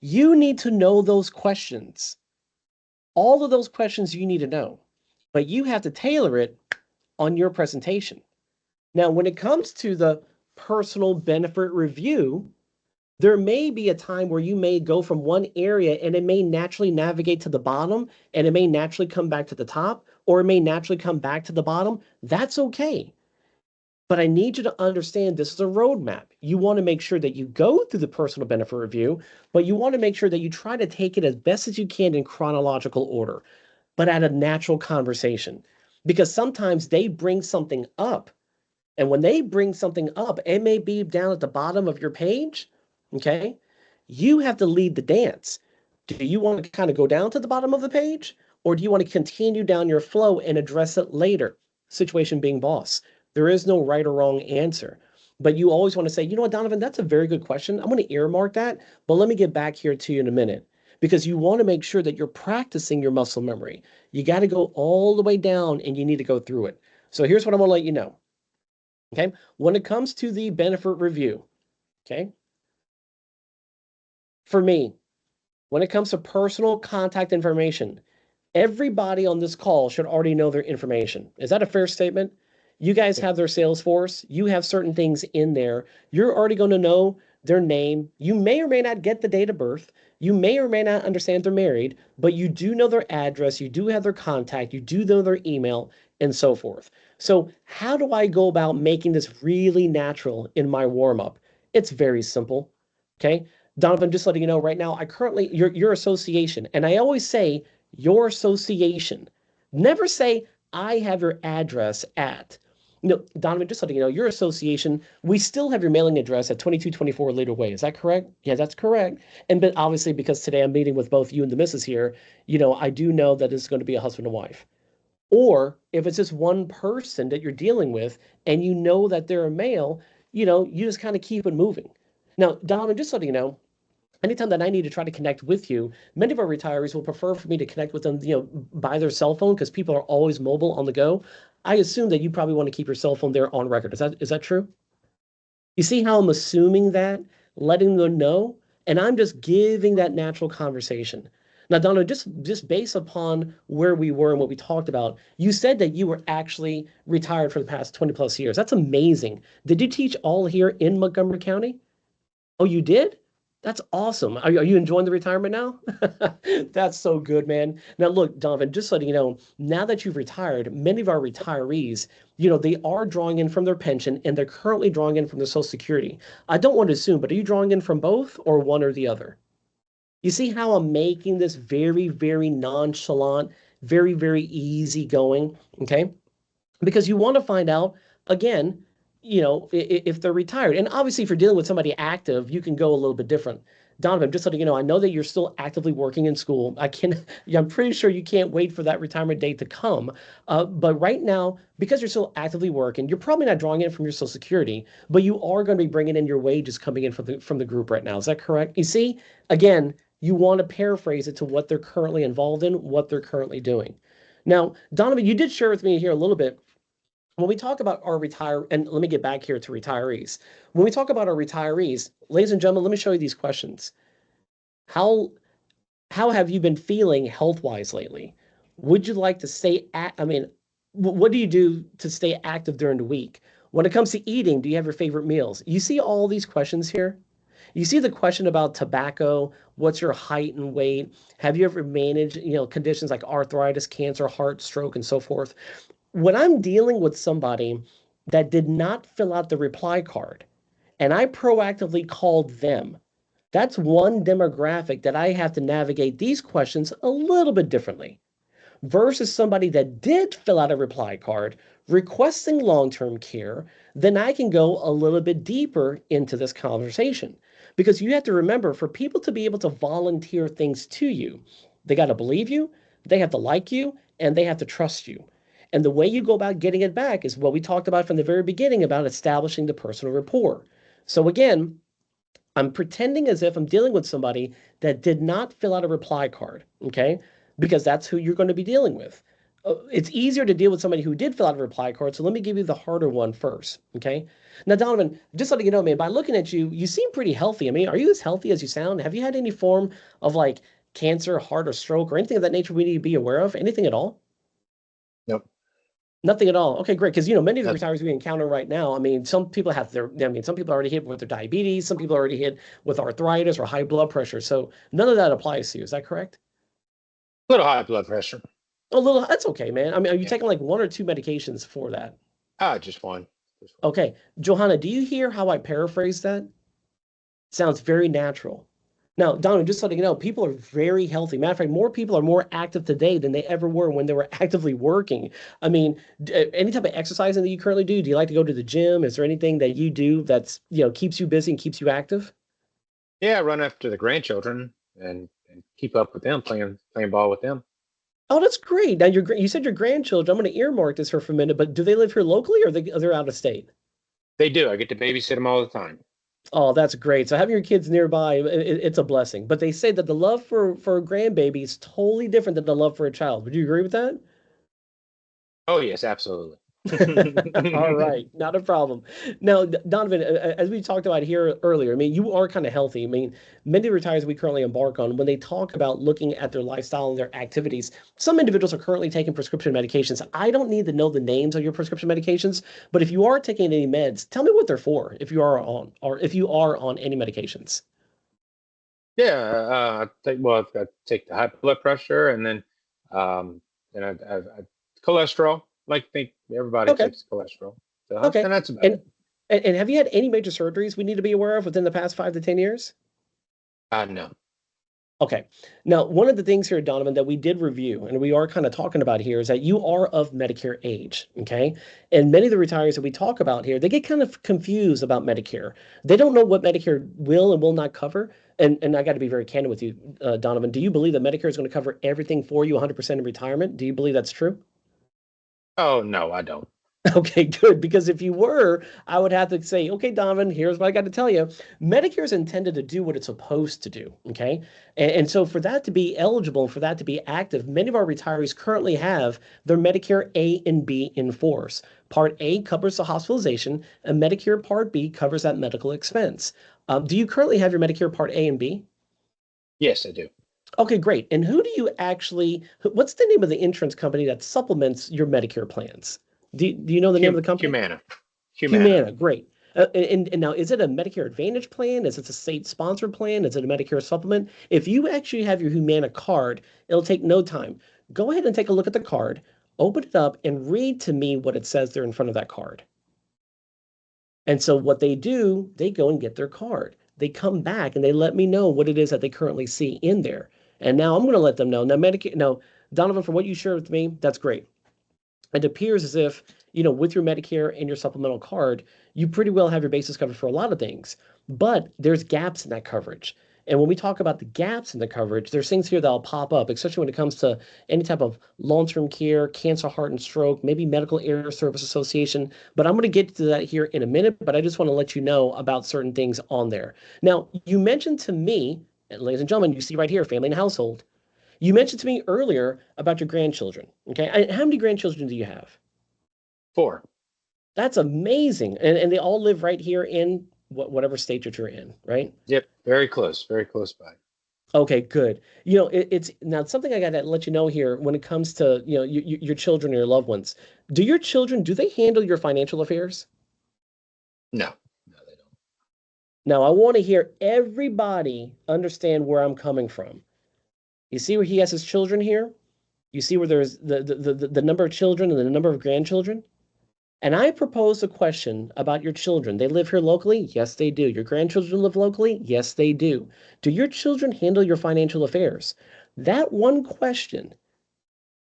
Speaker 1: You need to know those questions. All of those questions you need to know, but you have to tailor it on your presentation. Now, when it comes to the personal benefit review, there may be a time where you may go from one area and it may naturally navigate to the bottom and it may naturally come back to the top, or it may naturally come back to the bottom. That's okay. But I need you to understand this is a roadmap. You want to make sure that you go through the personal benefit review, but you want to make sure that you try to take it as best as you can in chronological order, but at a natural conversation. Because sometimes they bring something up. And when they bring something up, it may be down at the bottom of your page. Okay. You have to lead the dance. Do you want to kind of go down to the bottom of the page, or do you want to continue down your flow and address it later? Situation being boss. There is no right or wrong answer. But you always want to say, you know what, Donovan, that's a very good question. I'm going to earmark that, but let me get back here to you in a minute. Because you want to make sure that you're practicing your muscle memory. You got to go all the way down and you need to go through it. So here's what I'm going to let you know. Okay. When it comes to the benefit review, okay, for me, when it comes to personal contact information, everybody on this call should already know their information. Is that a fair statement? You guys have their Salesforce. You have certain things in there. You're already going to know their name. You may or may not get the date of birth. You may or may not understand they're married, but you do know their address. You do have their contact. You do know their email and so forth. So how do I go about making this really natural in my warm-up? It's very simple. Okay. Donovan, just letting you know right now, I currently, your association, and I always say your association. Never say, I have your address at. No, Donovan, just so you know, your association, we still have your mailing address at 2224 Leader Way. Is that correct? Yeah, that's correct. And but obviously, because today I'm meeting with both you and the missus here, I do know that it's going to be a husband and wife. Or if it's just one person that you're dealing with and you know that they're a male, you just kind of keep it moving. Now, Donovan, just so you know, anytime that I need to try to connect with you, many of our retirees will prefer for me to connect with them, by their cell phone because people are always mobile on the go. I assume that you probably want to keep your cell phone there on record. Is that true? You see how I'm assuming that, letting them know, and I'm just giving that natural conversation. Now, Donna, just based upon where we were and what we talked about, you said that you were actually retired for the past 20 plus years. That's amazing. Did you teach all here in Montgomery County? Oh, you did? That's awesome. Are you enjoying the retirement now? That's so good, man. Now, look, Donovan, just so you know, now that you've retired, many of our retirees, they are drawing in from their pension and they're currently drawing in from their Social Security. I don't want to assume, but are you drawing in from both or one or the other? You see how I'm making this very, very nonchalant, very, very easy going, okay? Because you want to find out again, if they're retired. And obviously, if you're dealing with somebody active, you can go a little bit different. Donovan, just so you know, I know that you're still actively working in school. Yeah, I'm pretty sure you can't wait for that retirement date to come. But right now, because you're still actively working, you're probably not drawing in from your Social Security, but you are going to be bringing in your wages coming in from the group right now. Is that correct? You see, again, you want to paraphrase it to what they're currently involved in, what they're currently doing. Now, Donovan, you did share with me here a little bit when we talk about our retire, and let me get back here to retirees. When we talk about our retirees, ladies and gentlemen, let me show you these questions. How how have you been feeling health-wise lately? Would you like to stay I mean, what do you do to stay active during the week? When it comes to eating, do you have your favorite meals? You see all these questions here? You see the question about tobacco, what's your height and weight? Have you ever managed, conditions like arthritis, cancer, heart, stroke, and so forth? When I'm dealing with somebody that did not fill out the reply card and I proactively called them, that's one demographic that I have to navigate these questions a little bit differently versus somebody that did fill out a reply card requesting long-term care, then I can go a little bit deeper into this conversation. Because you have to remember, for people to be able to volunteer things to you, they got to believe you, they have to like you, and they have to trust you. And the way you go about getting it back is what we talked about from the very beginning about establishing the personal rapport. So again, I'm pretending as if I'm dealing with somebody that did not fill out a reply card, okay? Because that's who you're going to be dealing with. It's easier to deal with somebody who did fill out a reply card, so let me give you the harder one first, okay? Now, Donovan, just letting you know, man, by looking at you, you seem pretty healthy. I mean, are you as healthy as you sound? Have you had any form of like cancer, heart, or stroke, or anything of that nature we need to be aware of? Anything at all?
Speaker 6: Nope.
Speaker 1: Nothing at all. Okay, great. Because many of the
Speaker 6: Nothing.
Speaker 1: retirees we encounter right now, I mean, some people have some people are already hit with their diabetes, some people are already hit with arthritis or high blood pressure. So none of that applies to you. Is that correct?
Speaker 6: Little high blood pressure.
Speaker 1: A little, that's okay, man. I mean, are you
Speaker 6: Yeah.
Speaker 1: taking like one or two medications for that?
Speaker 6: Just one. Just one.
Speaker 1: Okay. Johanna, do you hear how I paraphrase that? Sounds very natural. Now, Donovan, just so you know, people are very healthy. Matter of fact, more people are more active today than they ever were when they were actively working. I mean, any type of exercising that you currently do? Do you like to go to the gym? Is there anything that you do that's, keeps you busy and keeps you active?
Speaker 6: Yeah, I run after the grandchildren and keep up with them, playing ball with them.
Speaker 1: Oh, that's great. Now, you said your grandchildren. I'm going to earmark this for a minute, but do they live here locally or they're out of state?
Speaker 6: They do. I get to babysit them all the time.
Speaker 1: Oh, that's great. So having your kids nearby, it's a blessing. But they say that the love for a grandbaby is totally different than the love for a child. Would you agree with that?
Speaker 6: Oh yes, absolutely.
Speaker 1: All right, not a problem. Now, Donovan, as we talked about here earlier, I mean, you are kind of healthy. I mean, many retirees we currently embark on, when they talk about looking at their lifestyle and their activities, some individuals are currently taking prescription medications. I don't need to know the names of your prescription medications, but if you are taking any meds, tell me what they're for, if you are on, or if you are on any medications.
Speaker 6: Yeah, I've got to take the high blood pressure and then I cholesterol. Like think everybody
Speaker 1: Okay,
Speaker 6: takes cholesterol. So,
Speaker 1: okay.
Speaker 6: and that's about
Speaker 1: And
Speaker 6: it.
Speaker 1: and have you had any major surgeries we need to be aware of within the past 5 to 10 years?
Speaker 6: No.
Speaker 1: Okay. Now, one of the things here, Donovan, that we did review and we are kind of talking about here is that you are of Medicare age. Okay. And many of the retirees that we talk about here, they get kind of confused about Medicare. They don't know what Medicare will and will not cover. And I got to be very candid with you, Donovan. Do you believe that Medicare is going to cover everything for you 100% in retirement? Do you believe that's true?
Speaker 6: Oh, no, I don't.
Speaker 1: Okay, good. Because if you were, I would have to say, okay, Donovan, here's what I got to tell you. Medicare is intended to do what it's supposed to do. Okay. And so for that to be eligible, for that to be active, many of our retirees currently have their Medicare A and B in force. Part A covers the hospitalization, and Medicare Part B covers that medical expense. Do you currently have your Medicare Part A and B?
Speaker 6: Yes, I do.
Speaker 1: Okay, great. And who do you actually, what's the name of the insurance company that supplements your Medicare plans? Do you know the name of the company?
Speaker 6: Humana.
Speaker 1: Humana, great. And now, is it a Medicare Advantage plan? Is it a state-sponsored plan? Is it a Medicare supplement? If you actually have your Humana card, it'll take no time. Go ahead and take a look at the card, open it up, and read to me what it says there in front of that card. And so what they do, they go and get their card. They come back and they let me know what it is that they currently see in there. And now I'm going to let them know. Now, Medicare, no, Donovan, from what you shared with me, that's great. It appears as if, with your Medicare and your supplemental card, you pretty well have your bases covered for a lot of things, but there's gaps in that coverage. And when we talk about the gaps in the coverage, there's things here that'll pop up, especially when it comes to any type of long-term care, cancer, heart and stroke, maybe medical air service association. But I'm going to get to that here in a minute, but I just want to let you know about certain things on there. Now, you mentioned to me, and ladies and gentlemen, you see right here, family and household. You mentioned to me earlier about your grandchildren. Okay. How many grandchildren do you have?
Speaker 6: 4.
Speaker 1: That's amazing. And they all live right here in whatever state that you're in, right?
Speaker 6: Yep, very close by.
Speaker 1: Okay, good. It's now something I got to let you know here when it comes to, your children or your loved ones. Do your children, do they handle your financial affairs?
Speaker 6: No, they don't.
Speaker 1: Now, I want to hear everybody understand where I'm coming from. You see where he has his children here? You see where there's the number of children and the number of grandchildren? And I propose a question about your children. They live here locally? Yes, they do. Your grandchildren live locally? Yes, they do. Do your children handle your financial affairs? That one question,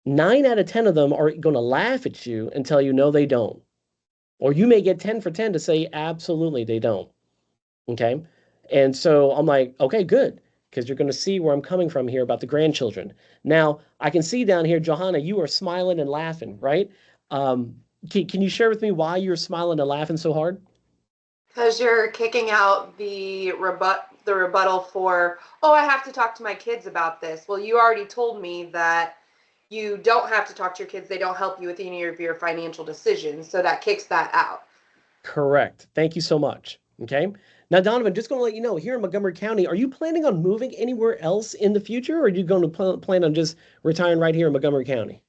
Speaker 1: 9 out of 10 of them are going to laugh at you and tell you, no, they don't. Or you may get 10 for 10 to say, absolutely, they don't. Okay. And so I'm like, okay, good. Because you're going to see where I'm coming from here about the grandchildren. Now, I can see down here, Johanna, you are smiling and laughing, right? Can you share with me why you're smiling and laughing so hard?
Speaker 7: Because you're kicking out the rebuttal for, oh, I have to talk to my kids about this. Well, you already told me that you don't have to talk to your kids. They don't help you with any of your financial decisions. So that kicks that out.
Speaker 1: Correct. Thank you so much. Okay. Now, Donovan, just going to let you know, here in Montgomery County, are you planning on moving anywhere else in the future, or are you going to plan on just retiring right here in Montgomery County?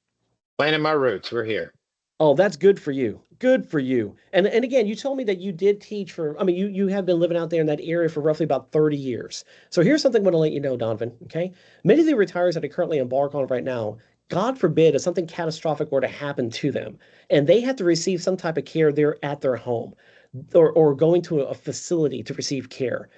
Speaker 6: Planting my roots. We're here.
Speaker 1: Oh, that's good for you. Good for you. And again, you told me that you did teach for, I mean, you have been living out there in that area for roughly about 30 years. So here's something I'm going to let you know, Donovan. Okay. Many of the retirees that I currently embark on right now, God forbid, if something catastrophic were to happen to them and they have to receive some type of care there at their home or going to a facility to receive care.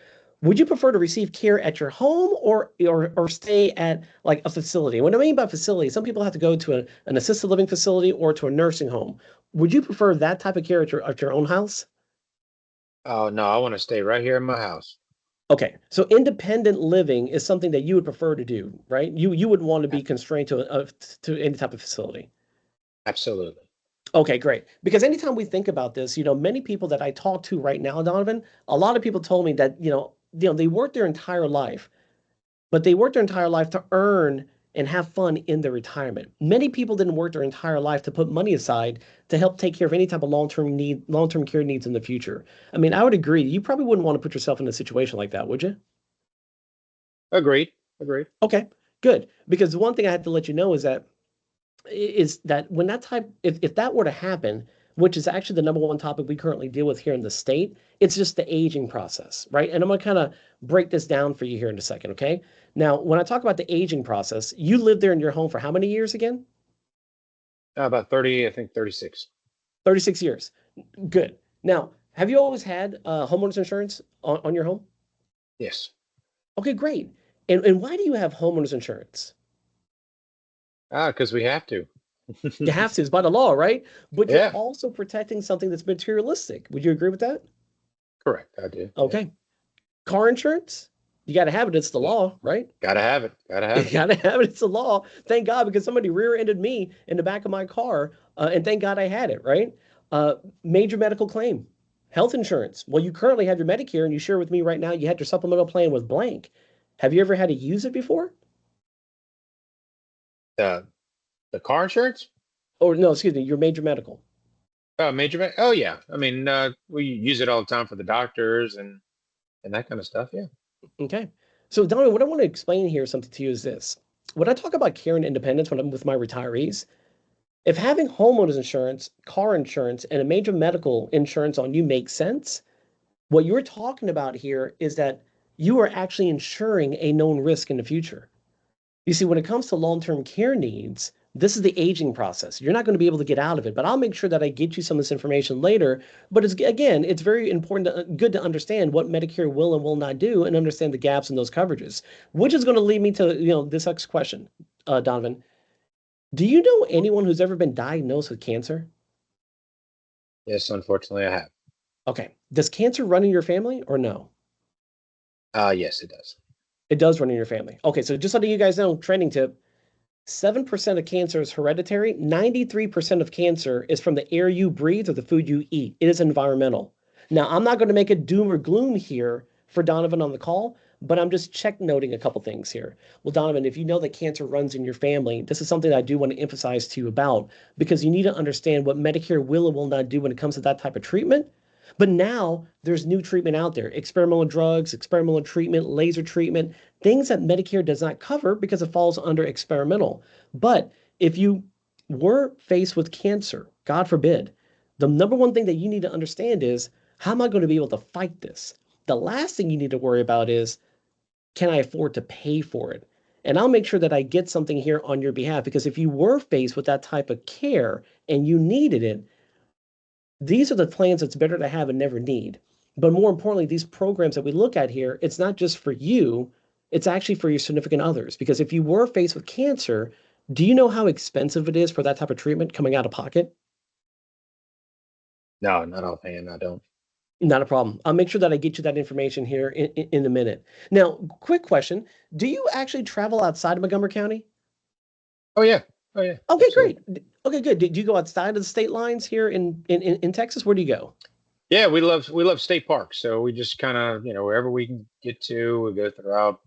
Speaker 1: Would you prefer to receive care at your home or stay at like a facility? What I mean by facility, some people have to go to an assisted living facility or to a nursing home. Would you prefer that type of care at your own house?
Speaker 6: Oh, no, I want to stay right here in my house.
Speaker 1: Okay, so independent living is something that you would prefer to do, right? You wouldn't want to be constrained to any type of facility.
Speaker 6: Absolutely.
Speaker 1: Okay, great. Because anytime we think about this, many people that I talk to right now, Donovan, a lot of people told me that, they worked their entire life, but they worked their entire life to earn and have fun in their retirement. Many people didn't work their entire life to put money aside to help take care of any type of long-term care needs in the future. I mean, I would agree. You probably wouldn't want to put yourself in a situation like that, would you?
Speaker 6: Agreed.
Speaker 1: Okay, good. Because the one thing I have to let you know is that when that type, if that were to happen, which is actually the number one topic we currently deal with here in the state, it's just the aging process, right? And I'm going to kind of break this down for you here in a second, okay? Now, when I talk about the aging process, you lived there in your home for how many years again?
Speaker 6: About 30, I think 36.
Speaker 1: 36 years. Good. Now, have you always had homeowners insurance on your home?
Speaker 6: Yes.
Speaker 1: Okay, great. And why do you have homeowners insurance?
Speaker 6: Because we have to.
Speaker 1: You have to, it's by the law, right? But you're
Speaker 6: Yeah,
Speaker 1: also protecting something that's materialistic. Would you agree with that?
Speaker 6: correct. I do. Yeah.
Speaker 1: Okay. Car insurance, you got to have it. It's the
Speaker 6: Yeah.
Speaker 1: law, right?
Speaker 6: Gotta have it. Gotta
Speaker 1: You
Speaker 6: have it.
Speaker 1: got to have it. It's the law. Thank God, because somebody rear-ended me in the back of my car, and thank God I had it, right? Uh, Major medical claim, health insurance. Well, you currently have your Medicare, and you share with me right now you had your supplemental plan with blank. Have you ever had to use it before?
Speaker 6: The the car insurance?
Speaker 1: Or no, excuse me, your major medical.
Speaker 6: Oh, oh yeah. I mean, we use it all the time for the doctors and that kind of stuff. Yeah.
Speaker 1: Okay. So, Donna, what I want to explain here something to you is this. When I talk about care and independence when I'm with my retirees, if having homeowners insurance, car insurance, and a major medical insurance on you makes sense, what you're talking about here is that you are actually insuring a known risk in the future. You see, when it comes to long-term care needs, this is the aging process. You're not going to be able to get out of it, but I'll make sure that I get you some of this information later. But it's again, it's very important good to understand what Medicare will and will not do and understand the gaps in those coverages, which is going to lead me to, this next question, Donovan. Do you know anyone who's ever been diagnosed with cancer?
Speaker 6: Yes, unfortunately, I have.
Speaker 1: Okay. Does cancer run in your family or no?
Speaker 6: Yes, it does.
Speaker 1: It does run in your family. Okay, so just letting you guys know, training tip, 7% of cancer is hereditary. 93% of cancer is from the air you breathe or the food you eat. It is environmental. Now, I'm not going to make it doom or gloom here for Donovan on the call, but I'm just check noting a couple things here. Well, Donovan, if you know that cancer runs in your family, this is something that I do want to emphasize to you about because you need to understand what Medicare will and will not do when it comes to that type of treatment. But now there's new treatment out there, experimental drugs, experimental treatment, laser treatment, things that Medicare does not cover because it falls under experimental. But if you were faced with cancer, God forbid, the number one thing that you need to understand is how am I going to be able to fight this? The last thing you need to worry about is can I afford to pay for it? And I'll make sure that I get something here on your behalf because if you were faced with that type of care and you needed it, these are the plans that's better to have and never need. But more importantly, these programs that we look at here, it's not just for you, it's actually for your significant others. Because if you were faced with cancer, do you know how expensive it is for that type of treatment coming out of pocket?
Speaker 6: No, not offhand. I don't.
Speaker 1: Not a problem. I'll make sure that I get you that information here in a minute. Now, quick question. Do you actually travel outside of Montgomery County?
Speaker 6: Oh yeah. Oh yeah.
Speaker 1: Okay,
Speaker 6: Absolutely.
Speaker 1: great. Okay, good. Do you go outside of the state lines here in Texas? Where do you go?
Speaker 6: Yeah, we love state parks, so we just kind of wherever we can get to, we go throughout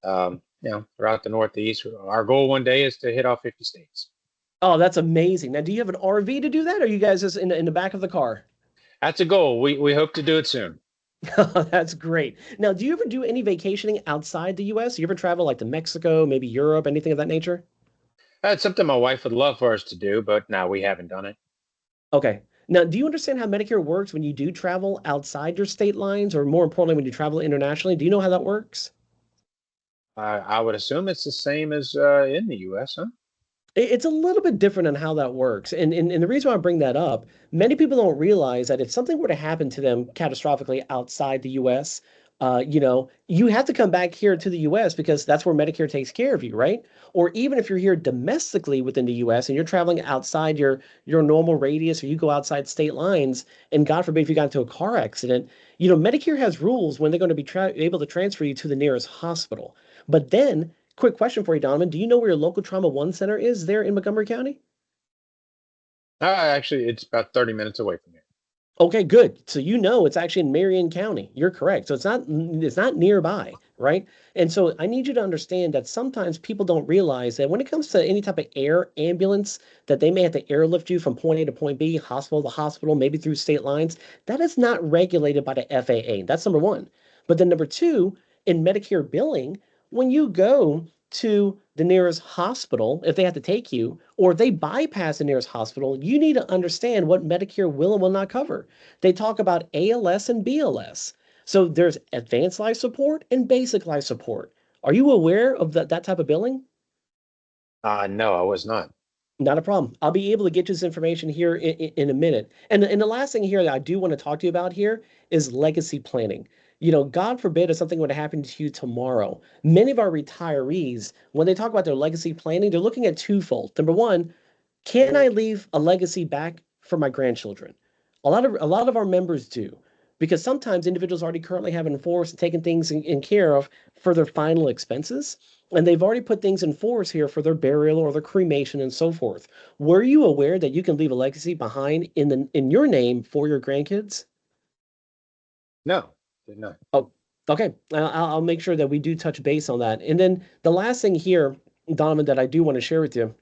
Speaker 6: throughout the Northeast. Our goal one day is to hit all 50 states.
Speaker 1: Oh, that's amazing. Now, do you have an RV to do that, or are you guys just in the back of the car?
Speaker 6: That's a goal. We hope to do it soon.
Speaker 1: That's great. Now, do you ever do any vacationing outside the US? You ever travel like to Mexico, maybe Europe, anything of that nature?
Speaker 6: That's something my wife would love for us to do, but no, we haven't done it.
Speaker 1: Okay. Now, do you understand how Medicare works when you do travel outside your state lines, or more importantly, when you travel internationally? Do you know how that works?
Speaker 6: I would assume it's the same as in the U.S., huh?
Speaker 1: It's a little bit different on how that works. And the reason why I bring that up, many people don't realize that if something were to happen to them catastrophically outside the US, you have to come back here to the US because that's where Medicare takes care of you, right? Or even if you're here domestically within the US and you're traveling outside your normal radius or you go outside state lines, and God forbid if you got into a car accident, Medicare has rules when they're going to be able to transfer you to the nearest hospital. But then quick question for you, Donovan. Do you know where your local Trauma One Center is there in Montgomery County?
Speaker 6: Actually, it's about 30 minutes away from here.
Speaker 1: Okay, good. So it's actually in Marion County. You're correct. So it's not nearby, right? And so I need you to understand that sometimes people don't realize that when it comes to any type of air ambulance, that they may have to airlift you from point A to point B, hospital to hospital, maybe through state lines. That is not regulated by the FAA. That's number one. But then number two, in Medicare billing, when you go to the nearest hospital, if they have to take you, or if they bypass the nearest hospital, you need to understand what Medicare will and will not cover. They talk about ALS and BLS. So there's advanced life support and basic life support. Are you aware of that type of billing?
Speaker 6: No, I was not.
Speaker 1: Not a problem. I'll be able to get you this information here in a minute. And the last thing here that I do want to talk to you about here is legacy planning. God forbid if something would happen to you tomorrow. Many of our retirees, when they talk about their legacy planning, they're looking at twofold. Number one, can I leave a legacy back for my grandchildren? A lot of our members do, because sometimes individuals already currently have in force and taken things in care of for their final expenses, and they've already put things in force here for their burial or their cremation and so forth. Were you aware that you can leave a legacy behind in your name for your grandkids?
Speaker 6: No, did not.
Speaker 1: Oh, okay. I'll make sure that we do touch base on that. And then the last thing here, Donovan, that I do want to share with you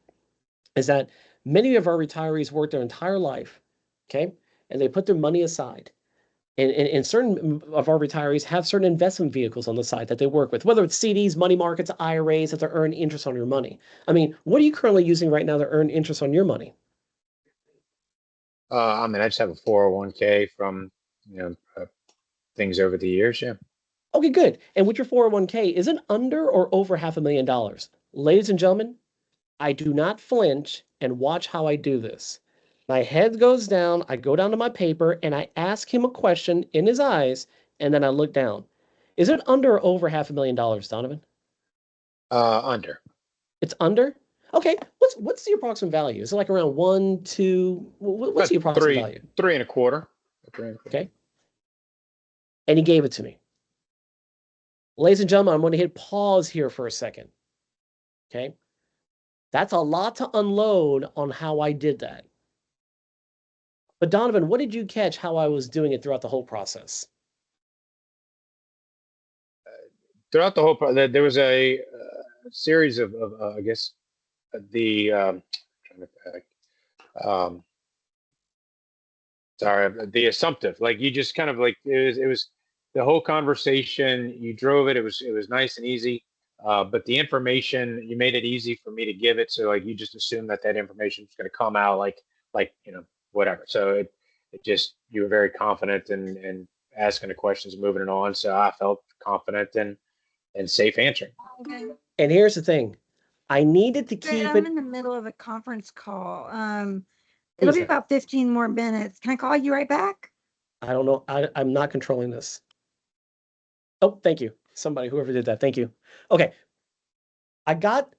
Speaker 1: is that many of our retirees work their entire life, okay, and they put their money aside. And certain of our retirees have certain investment vehicles on the side that they work with, whether it's CDs, money markets, IRAs that they earn interest on your money. I mean, what are you currently using right now to earn interest on your money?
Speaker 6: I mean, I just have a 401k from, things over the years. Yeah.
Speaker 1: Okay, good. And with your 401k, is it under or over $500,000? Ladies and gentlemen, I do not flinch, and watch how I do this. My head goes down, I go down to my paper, and I ask him a question in his eyes, and then I look down. Is it under or over $500,000, Donovan?
Speaker 6: Under.
Speaker 1: It's under? Okay. What's the approximate value? Is it like around 1, 2? What's the approximate value?
Speaker 6: Three and a quarter. Three and a quarter.
Speaker 1: Okay. And he gave it to me. Ladies and gentlemen, I'm going to hit pause here for a second. Okay. That's a lot to unload on how I did that. But Donovan, what did you catch how I was doing it throughout the whole process?
Speaker 6: Throughout the whole there was a series of I guess the trying to sorry, the assumptive, like you just kind of like it was the whole conversation, you drove it, it was nice and easy, but the information, you made it easy for me to give it, so like you just assumed that information was going to come out like whatever, so it just, you were very confident and asking the questions and moving it on, so I felt confident and safe answering.
Speaker 1: And here's the thing. I needed to keep
Speaker 12: I'm
Speaker 1: it.
Speaker 12: in the middle of a conference call. It'll
Speaker 1: Who's
Speaker 12: be
Speaker 1: that?
Speaker 12: about 15 more minutes. Can I call you right back?
Speaker 1: I don't know. I'm not controlling this. Oh, thank you. Somebody, whoever did that. Thank you. Okay. I got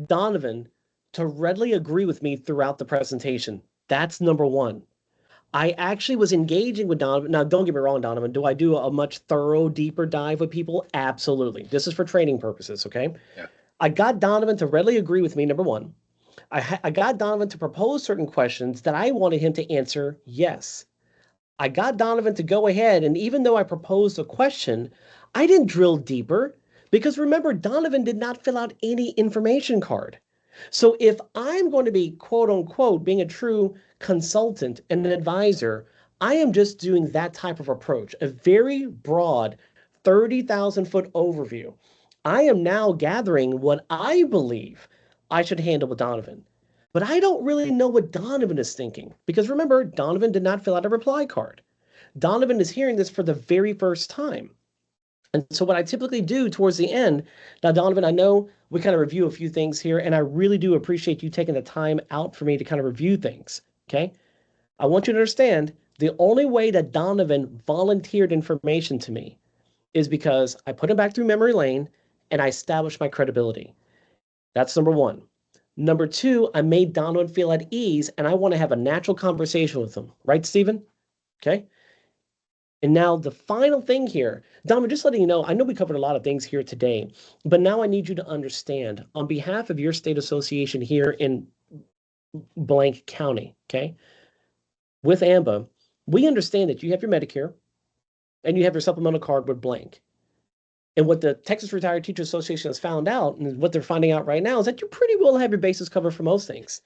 Speaker 1: Donovan to readily agree with me throughout the presentation. That's number one. I actually was engaging with Donovan. Now, don't get me wrong, Donovan. Do I do a much thorough, deeper dive with people? Absolutely. This is for training purposes, okay?
Speaker 6: Yeah.
Speaker 1: I got Donovan to readily agree with me, number one. I got Donovan to propose certain questions that I wanted him to answer yes. I got Donovan to go ahead, and even though I proposed a question, I didn't drill deeper because remember, Donovan did not fill out any information card. So if I'm going to be quote unquote being a true consultant and an advisor, I am just doing that type of approach, a very broad 30,000-foot overview. I am now gathering what I believe I should handle with Donovan. But I don't really know what Donovan is thinking because remember, Donovan did not fill out a reply card. Donovan is hearing this for the very first time. And so what I typically do towards the end, now Donovan, I know we kind of review a few things here, and I really do appreciate you taking the time out for me to kind of review things, okay? I want you to understand the only way that Donovan volunteered information to me is because I put him back through memory lane and I established my credibility. That's number one. Number two, I made Donovan feel at ease, and I want to have a natural conversation with him. Right, Stephen? Okay. And now the final thing here, Donovan, just letting you know, I know we covered a lot of things here today, but now I need you to understand on behalf of your state association here in blank county, okay, with AMBA, we understand that you have your Medicare and you have your supplemental card with blank. And what the Texas Retired Teachers Association has found out, and what they're finding out right now, is that you pretty well have your bases covered for most things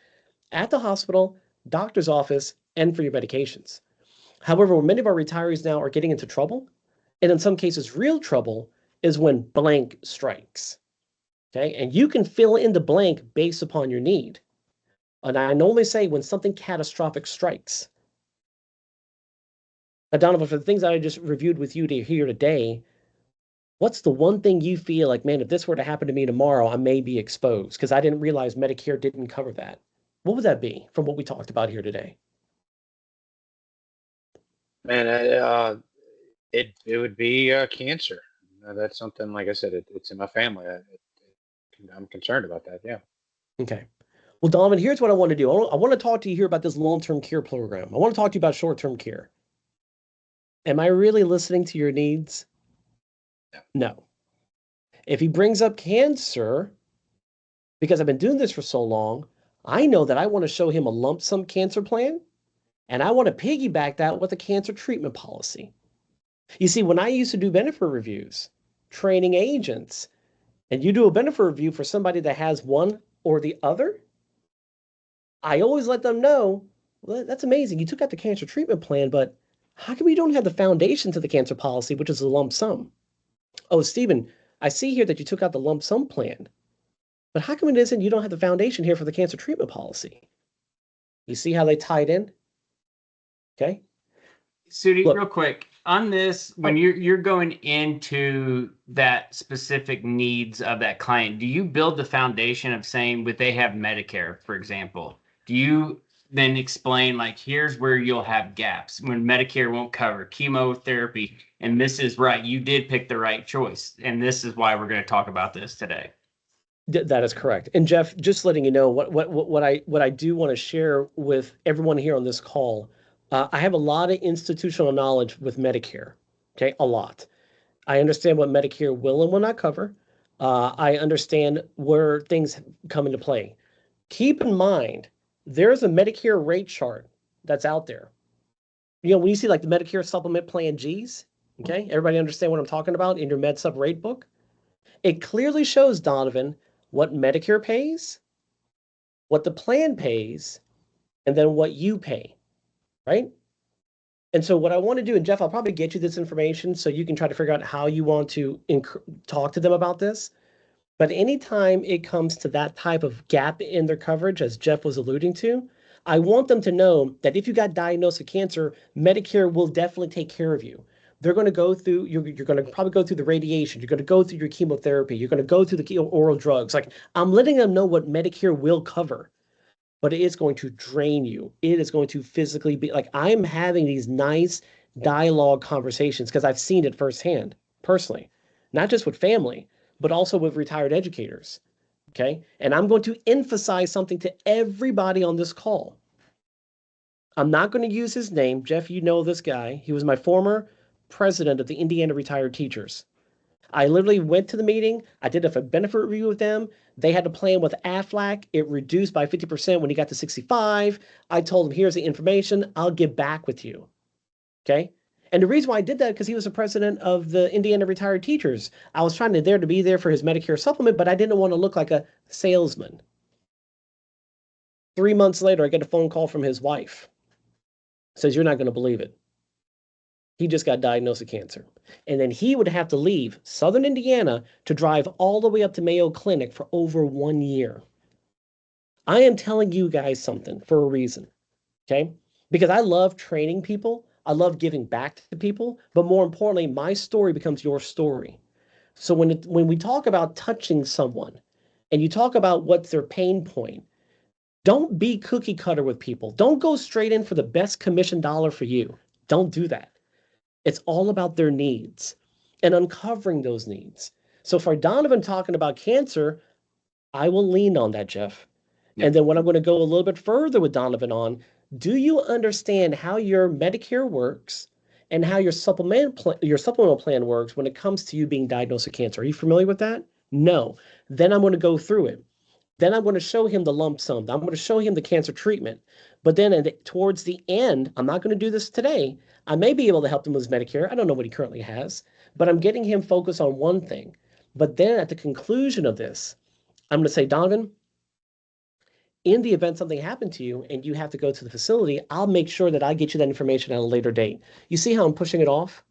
Speaker 1: at the hospital, doctor's office, and for your medications. However, where many of our retirees now are getting into trouble, and in some cases real trouble, is when blank strikes. Okay, and you can fill in the blank based upon your need. And I normally say when something catastrophic strikes. Now, Donovan, for the things that I just reviewed with you here today, what's the one thing you feel like, man, if this were to happen to me tomorrow, I may be exposed because I didn't realize Medicare didn't cover that? What would that be from what we talked about here today?
Speaker 6: Man, It would be cancer. That's something, like I said, it's in my family. I'm concerned about that. Yeah.
Speaker 1: Okay. Well, Donovan, here's what I want to do. I want to talk to you here about this long-term care program. I want to talk to you about short-term care. Am I really listening to your needs? No. If he brings up cancer, because I've been doing this for so long, I know that I want to show him a lump sum cancer plan, and I want to piggyback that with a cancer treatment policy. You see, when I used to do benefit reviews, training agents, and you do a benefit review for somebody that has one or the other, I always let them know, well, that's amazing. You took out the cancer treatment plan, but how come you don't have the foundation to the cancer policy, which is a lump sum? Oh, Stephen, I see here that you took out the lump sum plan, but how come it isn't you don't have the foundation here for the cancer treatment policy? You see how they tied in? Okay.
Speaker 3: Sudi,
Speaker 1: Look.
Speaker 3: real quick on this, when you're going into that specific needs of that client, do you build the foundation of saying, would they have Medicare, for example? Do you then explain, like, here's where you'll have gaps when Medicare won't cover chemotherapy, and this is right, you did pick the right choice, and this is why we're going to talk about this today.
Speaker 1: That is correct. And Jeff, just letting you know what I do want to share with everyone here on this call. I have a lot of institutional knowledge with Medicare. Okay, a lot. I understand what Medicare will and will not cover. I understand where things come into play. Keep in mind, there's a Medicare rate chart that's out there. You know, when you see like the Medicare Supplement Plan Gs, okay, everybody understand what I'm talking about in your Med Sup rate book? It clearly shows, Donovan, what Medicare pays, what the plan pays, and then what you pay, right? And so what I want to do, and Jeff, I'll probably get you this information so you can try to figure out how you want to talk to them about this. But anytime it comes to that type of gap in their coverage, as Jeff was alluding to, I want them to know that if you got diagnosed with cancer, Medicare will definitely take care of you. They're going to go through, you're going to probably go through the radiation. You're going to go through your chemotherapy. You're going to go through the oral drugs. Like, I'm letting them know what Medicare will cover, but it is going to drain you. It is going to physically be like, I'm having these nice dialogue conversations because I've seen it firsthand, personally, not just with family, but also with retired educators. Okay. And I'm going to emphasize something to everybody on this call. I'm not going to use his name. Jeff, you know this guy. He was my former president of the Indiana Retired Teachers. I literally went to the meeting. I did a benefit review with them. They had a plan with AFLAC. It reduced by 50% when he got to 65. I told him, here's the information. I'll get back with you. Okay. And the reason why I did that, because he was the president of the Indiana Retired Teachers. I was trying to be there for his Medicare supplement, but I didn't want to look like a salesman. 3 months later, I get a phone call from his wife. Says, you're not going to believe it. He just got diagnosed with cancer. And then he would have to leave Southern Indiana to drive all the way up to Mayo Clinic for over 1 year. I am telling you guys something for a reason. Okay? Because I love training people. I love giving back to people, but more importantly, my story becomes your story. So when we talk about touching someone and you talk about what's their pain point, don't be cookie cutter with people. Don't go straight in for the best commission dollar for you. Don't do that. It's all about their needs and uncovering those needs. So for Donovan talking about cancer, I will lean on that, Jeff. And then what I'm going to go a little bit further with Donovan on, do you understand how your Medicare works and how your supplemental plan works when it comes to you being diagnosed with cancer? Are you familiar with that? No. Then I'm going to go through it. Then I'm going to show him the lump sum. I'm going to show him the cancer treatment. But then towards the end, I'm not going to do this today. I may be able to help him with his Medicare. I don't know what he currently has, but I'm getting him focused on one thing. But then at the conclusion of this, I'm going to say, Donovan, in the event something happened to you and you have to go to the facility, I'll make sure that I get you that information at a later date. You see how I'm pushing it off?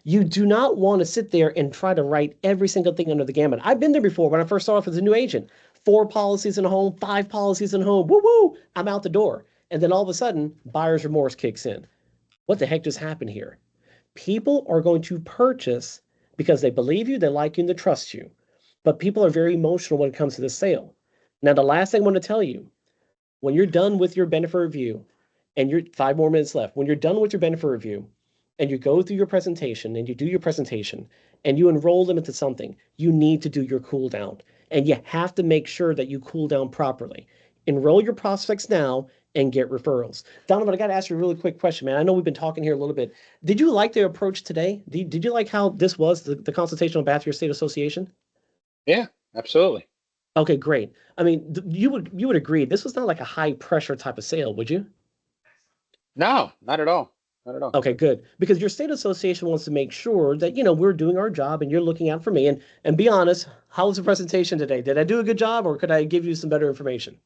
Speaker 1: You do not want to sit there and try to write every single thing under the gamut. I've been there before when I first started off as a new agent. 4 policies in a home, 5 policies in a home. Woo woo! I'm out the door. And then all of a sudden, buyer's remorse kicks in. What the heck just happened here? People are going to purchase because they believe you, they like you, and they trust you. But people are very emotional when it comes to the sale. Now, the last thing I want to tell you, when you're done with your benefit review, and you're 5 more minutes left, when you're done with your benefit review, and you go through your presentation and you do your presentation and you enroll them into something, you need to do your cool down. And you have to make sure that you cool down properly. Enroll your prospects now and get referrals. Donovan, I got to ask you a really quick question, man. I know we've been talking here a little bit. Did you like the approach today? Did you like how this was, the consultation on behalf of your state association?
Speaker 6: Yeah, absolutely.
Speaker 1: Okay, great. I mean, you would agree this was not like a high pressure type of sale, would you?
Speaker 6: No, not at all. Not at all.
Speaker 1: Okay, good. Because your state association wants to make sure that, we're doing our job and you're looking out for me. And be honest, how was the presentation today? Did I do a good job or could I give you some better information?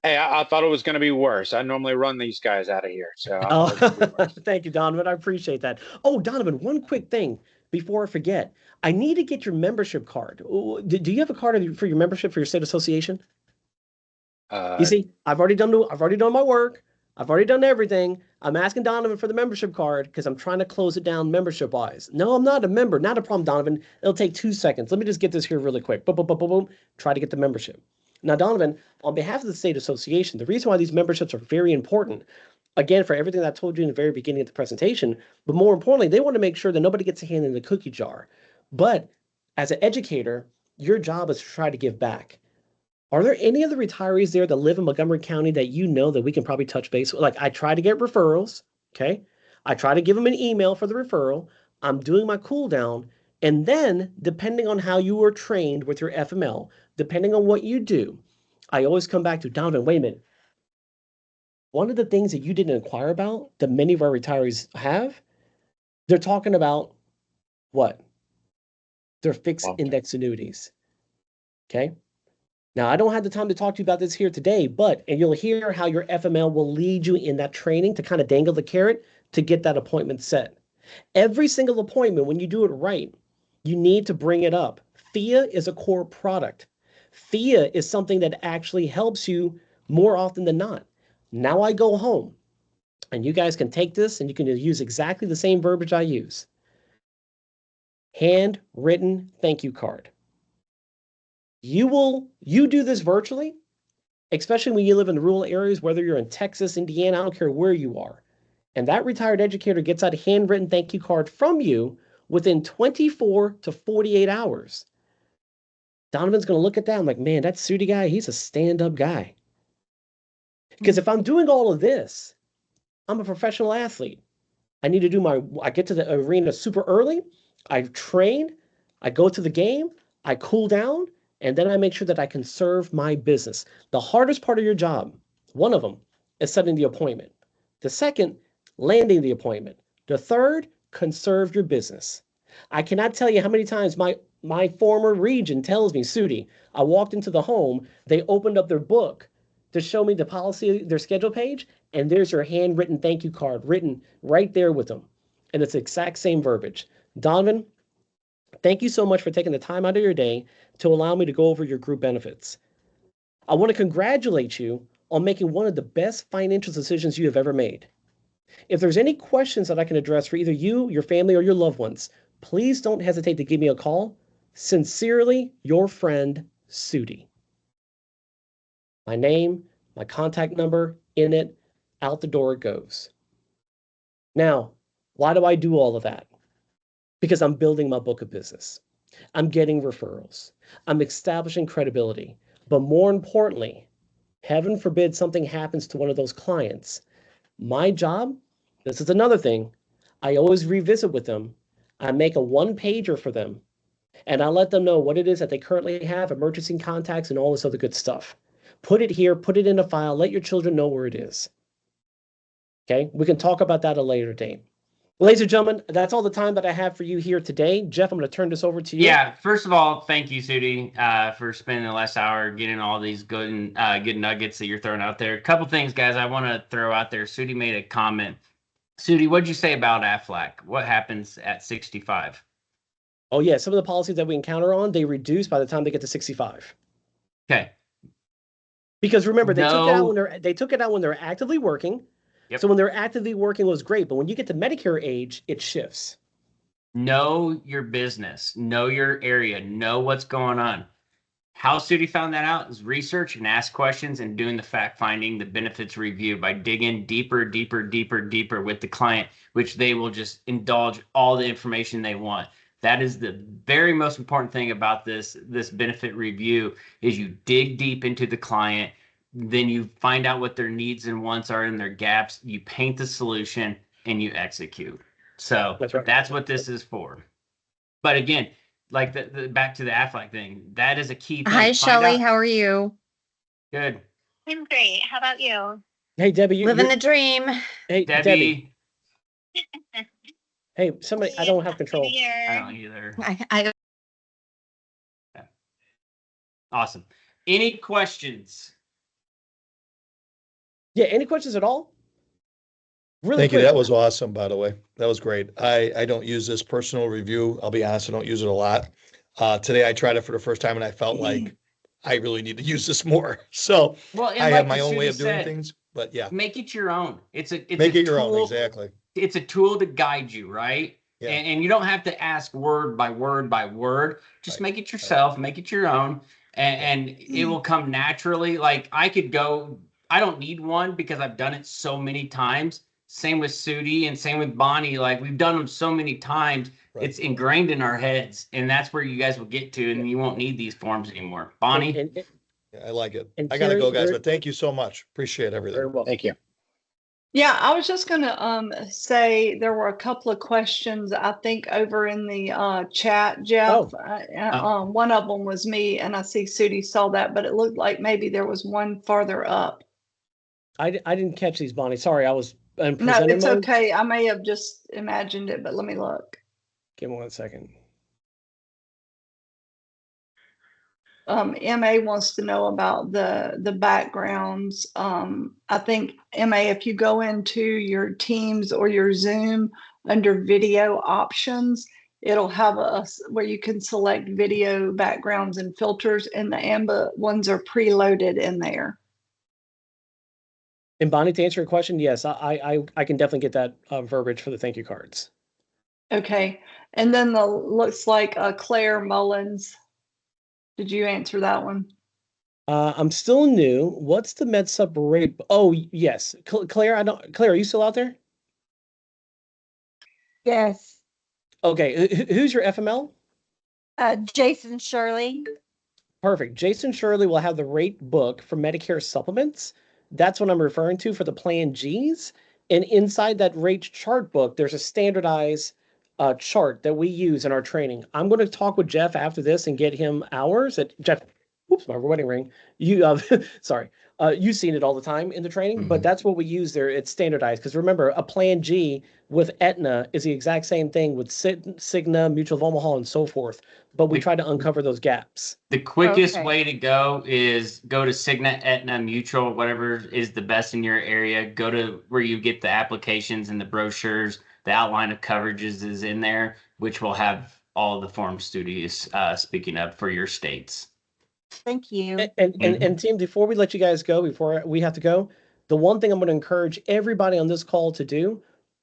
Speaker 6: Hey, I thought it was going to be worse. I normally run these guys out of here, so I
Speaker 1: Oh,
Speaker 6: thought it was going to be worse.
Speaker 1: thank you, Donovan. I appreciate that. Oh, Donovan, one quick thing before I forget. I need to get your membership card. Do you have a card for your membership for your state association? You see, I've already done my work. I've already done everything. I'm asking Donovan for the membership card because I'm trying to close it down membership wise. No, I'm not a member. Not a problem, Donovan. It'll take 2 seconds. Let me just get this here really quick. Boom, boom, boom, boom, boom. Try to get the membership. Now, Donovan, on behalf of the state association, the reason why these memberships are very important, again, for everything that I told you in the very beginning of the presentation, but more importantly, they want to make sure that nobody gets a hand in the cookie jar. But as an educator, your job is to try to give back. Are there any other retirees there that live in Montgomery County that you know that we can probably touch base with? Like, I try to get referrals, okay? I try to give them an email for the referral. I'm doing my cool down. And then, depending on how you are trained with your FML, depending on what you do, I always come back to, Donovan, wait a minute. One of the things that you didn't inquire about that many of our retirees have, they're talking about what? Their fixed index annuities, okay? Now, I don't have the time to talk to you about this here today, and you'll hear how your FML will lead you in that training to kind of dangle the carrot to get that appointment set. Every single appointment, when you do it right, you need to bring it up. FIA is a core product. FIA is something that actually helps you more often than not. Now I go home, and you guys can take this and you can use exactly the same verbiage I use. Handwritten thank you card. You do this virtually, especially when you live in rural areas, whether you're in Texas, Indiana, I don't care where you are. And that retired educator gets out a handwritten thank you card from you within 24 to 48 hours. Donovan's going to look at that and like, man, that Sudi guy, he's a stand-up guy. Because if I'm doing all of this, I'm a professional athlete. I need to I get to the arena super early. I train. I go to the game. I cool down. And then I make sure that I can serve my business. The hardest part of your job, one of them, is setting the appointment. The second, landing the appointment. The third, conserve your business. I cannot tell you how many times my former region tells me, Sudi, I walked into the home, they opened up their book to show me the policy, their schedule page, and there's your handwritten thank you card written right there with them. And it's the exact same verbiage. Donovan, thank you so much for taking the time out of your day to allow me to go over your group benefits. I want to congratulate you on making one of the best financial decisions you have ever made. If there's any questions that I can address for either you, your family, or your loved ones, please don't hesitate to give me a call. Sincerely, your friend, Sudi. My name, my contact number, in it, out the door it goes. Now, why do I do all of that? Because I'm building my book of business. I'm getting referrals. I'm establishing credibility. But more importantly, heaven forbid something happens to one of those clients. My job, this is another thing, I always revisit with them. I make a one-pager for them, and I let them know what it is that they currently have, emergency contacts, and all this other good stuff. Put it here, put it in a file, let your children know where it is. Okay, we can talk about that at a later date. Ladies and gentlemen, that's all the time that I have for you here today. Jeff, I'm going to turn this over to you.
Speaker 3: Yeah, first of all, thank you, Sudi, for spending the last hour getting all these good nuggets that you're throwing out there. A couple things, guys, I want to throw out there. Sudi made a comment. Sudi, what'd you say about AFLAC? What happens at 65?
Speaker 1: Oh, yeah, some of the policies that we encounter on, they reduce by the time they get to 65.
Speaker 3: Okay.
Speaker 1: Because remember, they took it out when they're actively working. Yep. So when they're actively working, it was great. But when you get to Medicare age, it shifts.
Speaker 3: Know your business. Know your area. Know what's going on. How Sudi found that out is research and ask questions and doing the fact finding, the benefits review by digging deeper, deeper, deeper, deeper with the client, which they will just indulge all the information they want. That is the very most important thing about this benefit review is you dig deep into the client, then you find out what their needs and wants are and their gaps, you paint the solution, and you execute. So that's what this is for. But again, like the back to the Aflac thing, that is a key thing.
Speaker 13: Hi, Shelly. How are you?
Speaker 3: Good.
Speaker 13: I'm great. How about you?
Speaker 1: Hey, Debbie.
Speaker 13: Living the dream.
Speaker 1: Hey, Debbie. Hey, somebody, I don't have control.
Speaker 3: I don't either.
Speaker 13: I
Speaker 3: Awesome. Any questions?
Speaker 1: Yeah, any questions at all? Really
Speaker 4: Thank you.
Speaker 1: quick.
Speaker 4: That was awesome, by the way. That was great. I don't use this personal review. I'll be honest, I don't use it a lot. Today I tried it for the first time and I felt like I really need to use this more. So I have my own way of doing things, but yeah.
Speaker 3: Make it your own. It's
Speaker 4: make it your own, exactly.
Speaker 3: It's a tool to guide you, right?
Speaker 4: Yeah.
Speaker 3: And you don't have to ask word by word by word. Just make it yourself, make it your own, and it will come naturally. Like I don't need one because I've done it so many times. Same with Sudi and same with Bonnie. Like we've done them so many times, it's ingrained in our heads, and that's where you guys will get to, and you won't need these forms anymore. Bonnie?
Speaker 4: I like it. I got to go, guys, but thank you so much. Appreciate everything.
Speaker 1: Very well.
Speaker 6: Thank you.
Speaker 14: Yeah, I was just going to say there were a couple of questions, I think, over in the chat, Jeff. One of them was me, and I see Sudi saw that, but it looked like maybe there was one farther up.
Speaker 1: I didn't catch these, Bonnie. Sorry, I was in
Speaker 14: No,
Speaker 1: presenter
Speaker 14: it's
Speaker 1: mode.
Speaker 14: okay. I may have just imagined it, but let me look.
Speaker 1: Give me 1 second.
Speaker 14: MA wants to know about the backgrounds. I think MA, if you go into your Teams or your Zoom under video options, it'll have where you can select video backgrounds and filters, and the AMBA ones are preloaded in there.
Speaker 1: And Bonnie, to answer your question, yes, I can definitely get that verbiage for the thank you cards.
Speaker 14: Okay, and then looks like Claire Mullins. Did you answer that one?
Speaker 1: I'm still new. What's the med sub rate? Oh, yes. Claire, Claire, are you still out there?
Speaker 12: Yes.
Speaker 1: Okay. Who's your FML?
Speaker 12: Jason Shirley.
Speaker 1: Perfect. Jason Shirley will have the rate book for Medicare supplements. That's what I'm referring to for the Plan Gs. And inside that rate chart book, there's a standardized chart that we use in our training. I'm going to talk with Jeff after this and get him ours. Jeff, oops, my wedding ring. You, sorry, you've seen it all the time in the training, but that's what we use there. It's standardized because remember, a Plan G with Aetna is the exact same thing with Cigna, Mutual of Omaha, and so forth. But we try to uncover those gaps.
Speaker 3: The quickest way to go is go to Cigna, Aetna, Mutual, whatever is the best in your area. Go to where you get the applications and the brochures. The outline of coverages is in there, which will have all the form studies speaking of for your states.
Speaker 12: Thank you.
Speaker 1: And team, before we let you guys go, before we have to go, the one thing I'm going to encourage everybody on this call to do,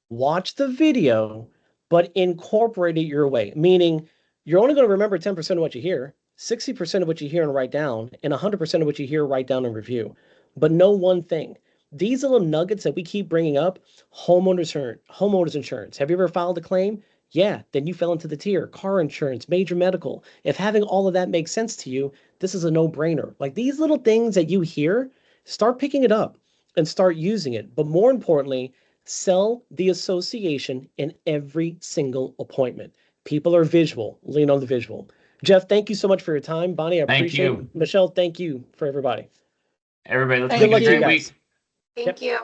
Speaker 1: watch the video, but incorporate it your way. Meaning, you're only going to remember 10% of what you hear, 60% of what you hear and write down, and 100% of what you hear, write down, and review. But know one thing. These little nuggets that we keep bringing up, homeowners insurance. Have you ever filed a claim? Yeah, then you fell into the tier. Car insurance, major medical. If having all of that makes sense to you, this is a no-brainer. Like these little things that you hear, start picking it up and start using it. But more importantly, sell the association in every single appointment. People are visual. Lean on the visual. Jeff, thank you so much for your time. Bonnie, I appreciate it. Michelle, thank you for everybody.
Speaker 3: Everybody, let's make it a great week.
Speaker 7: Thank you.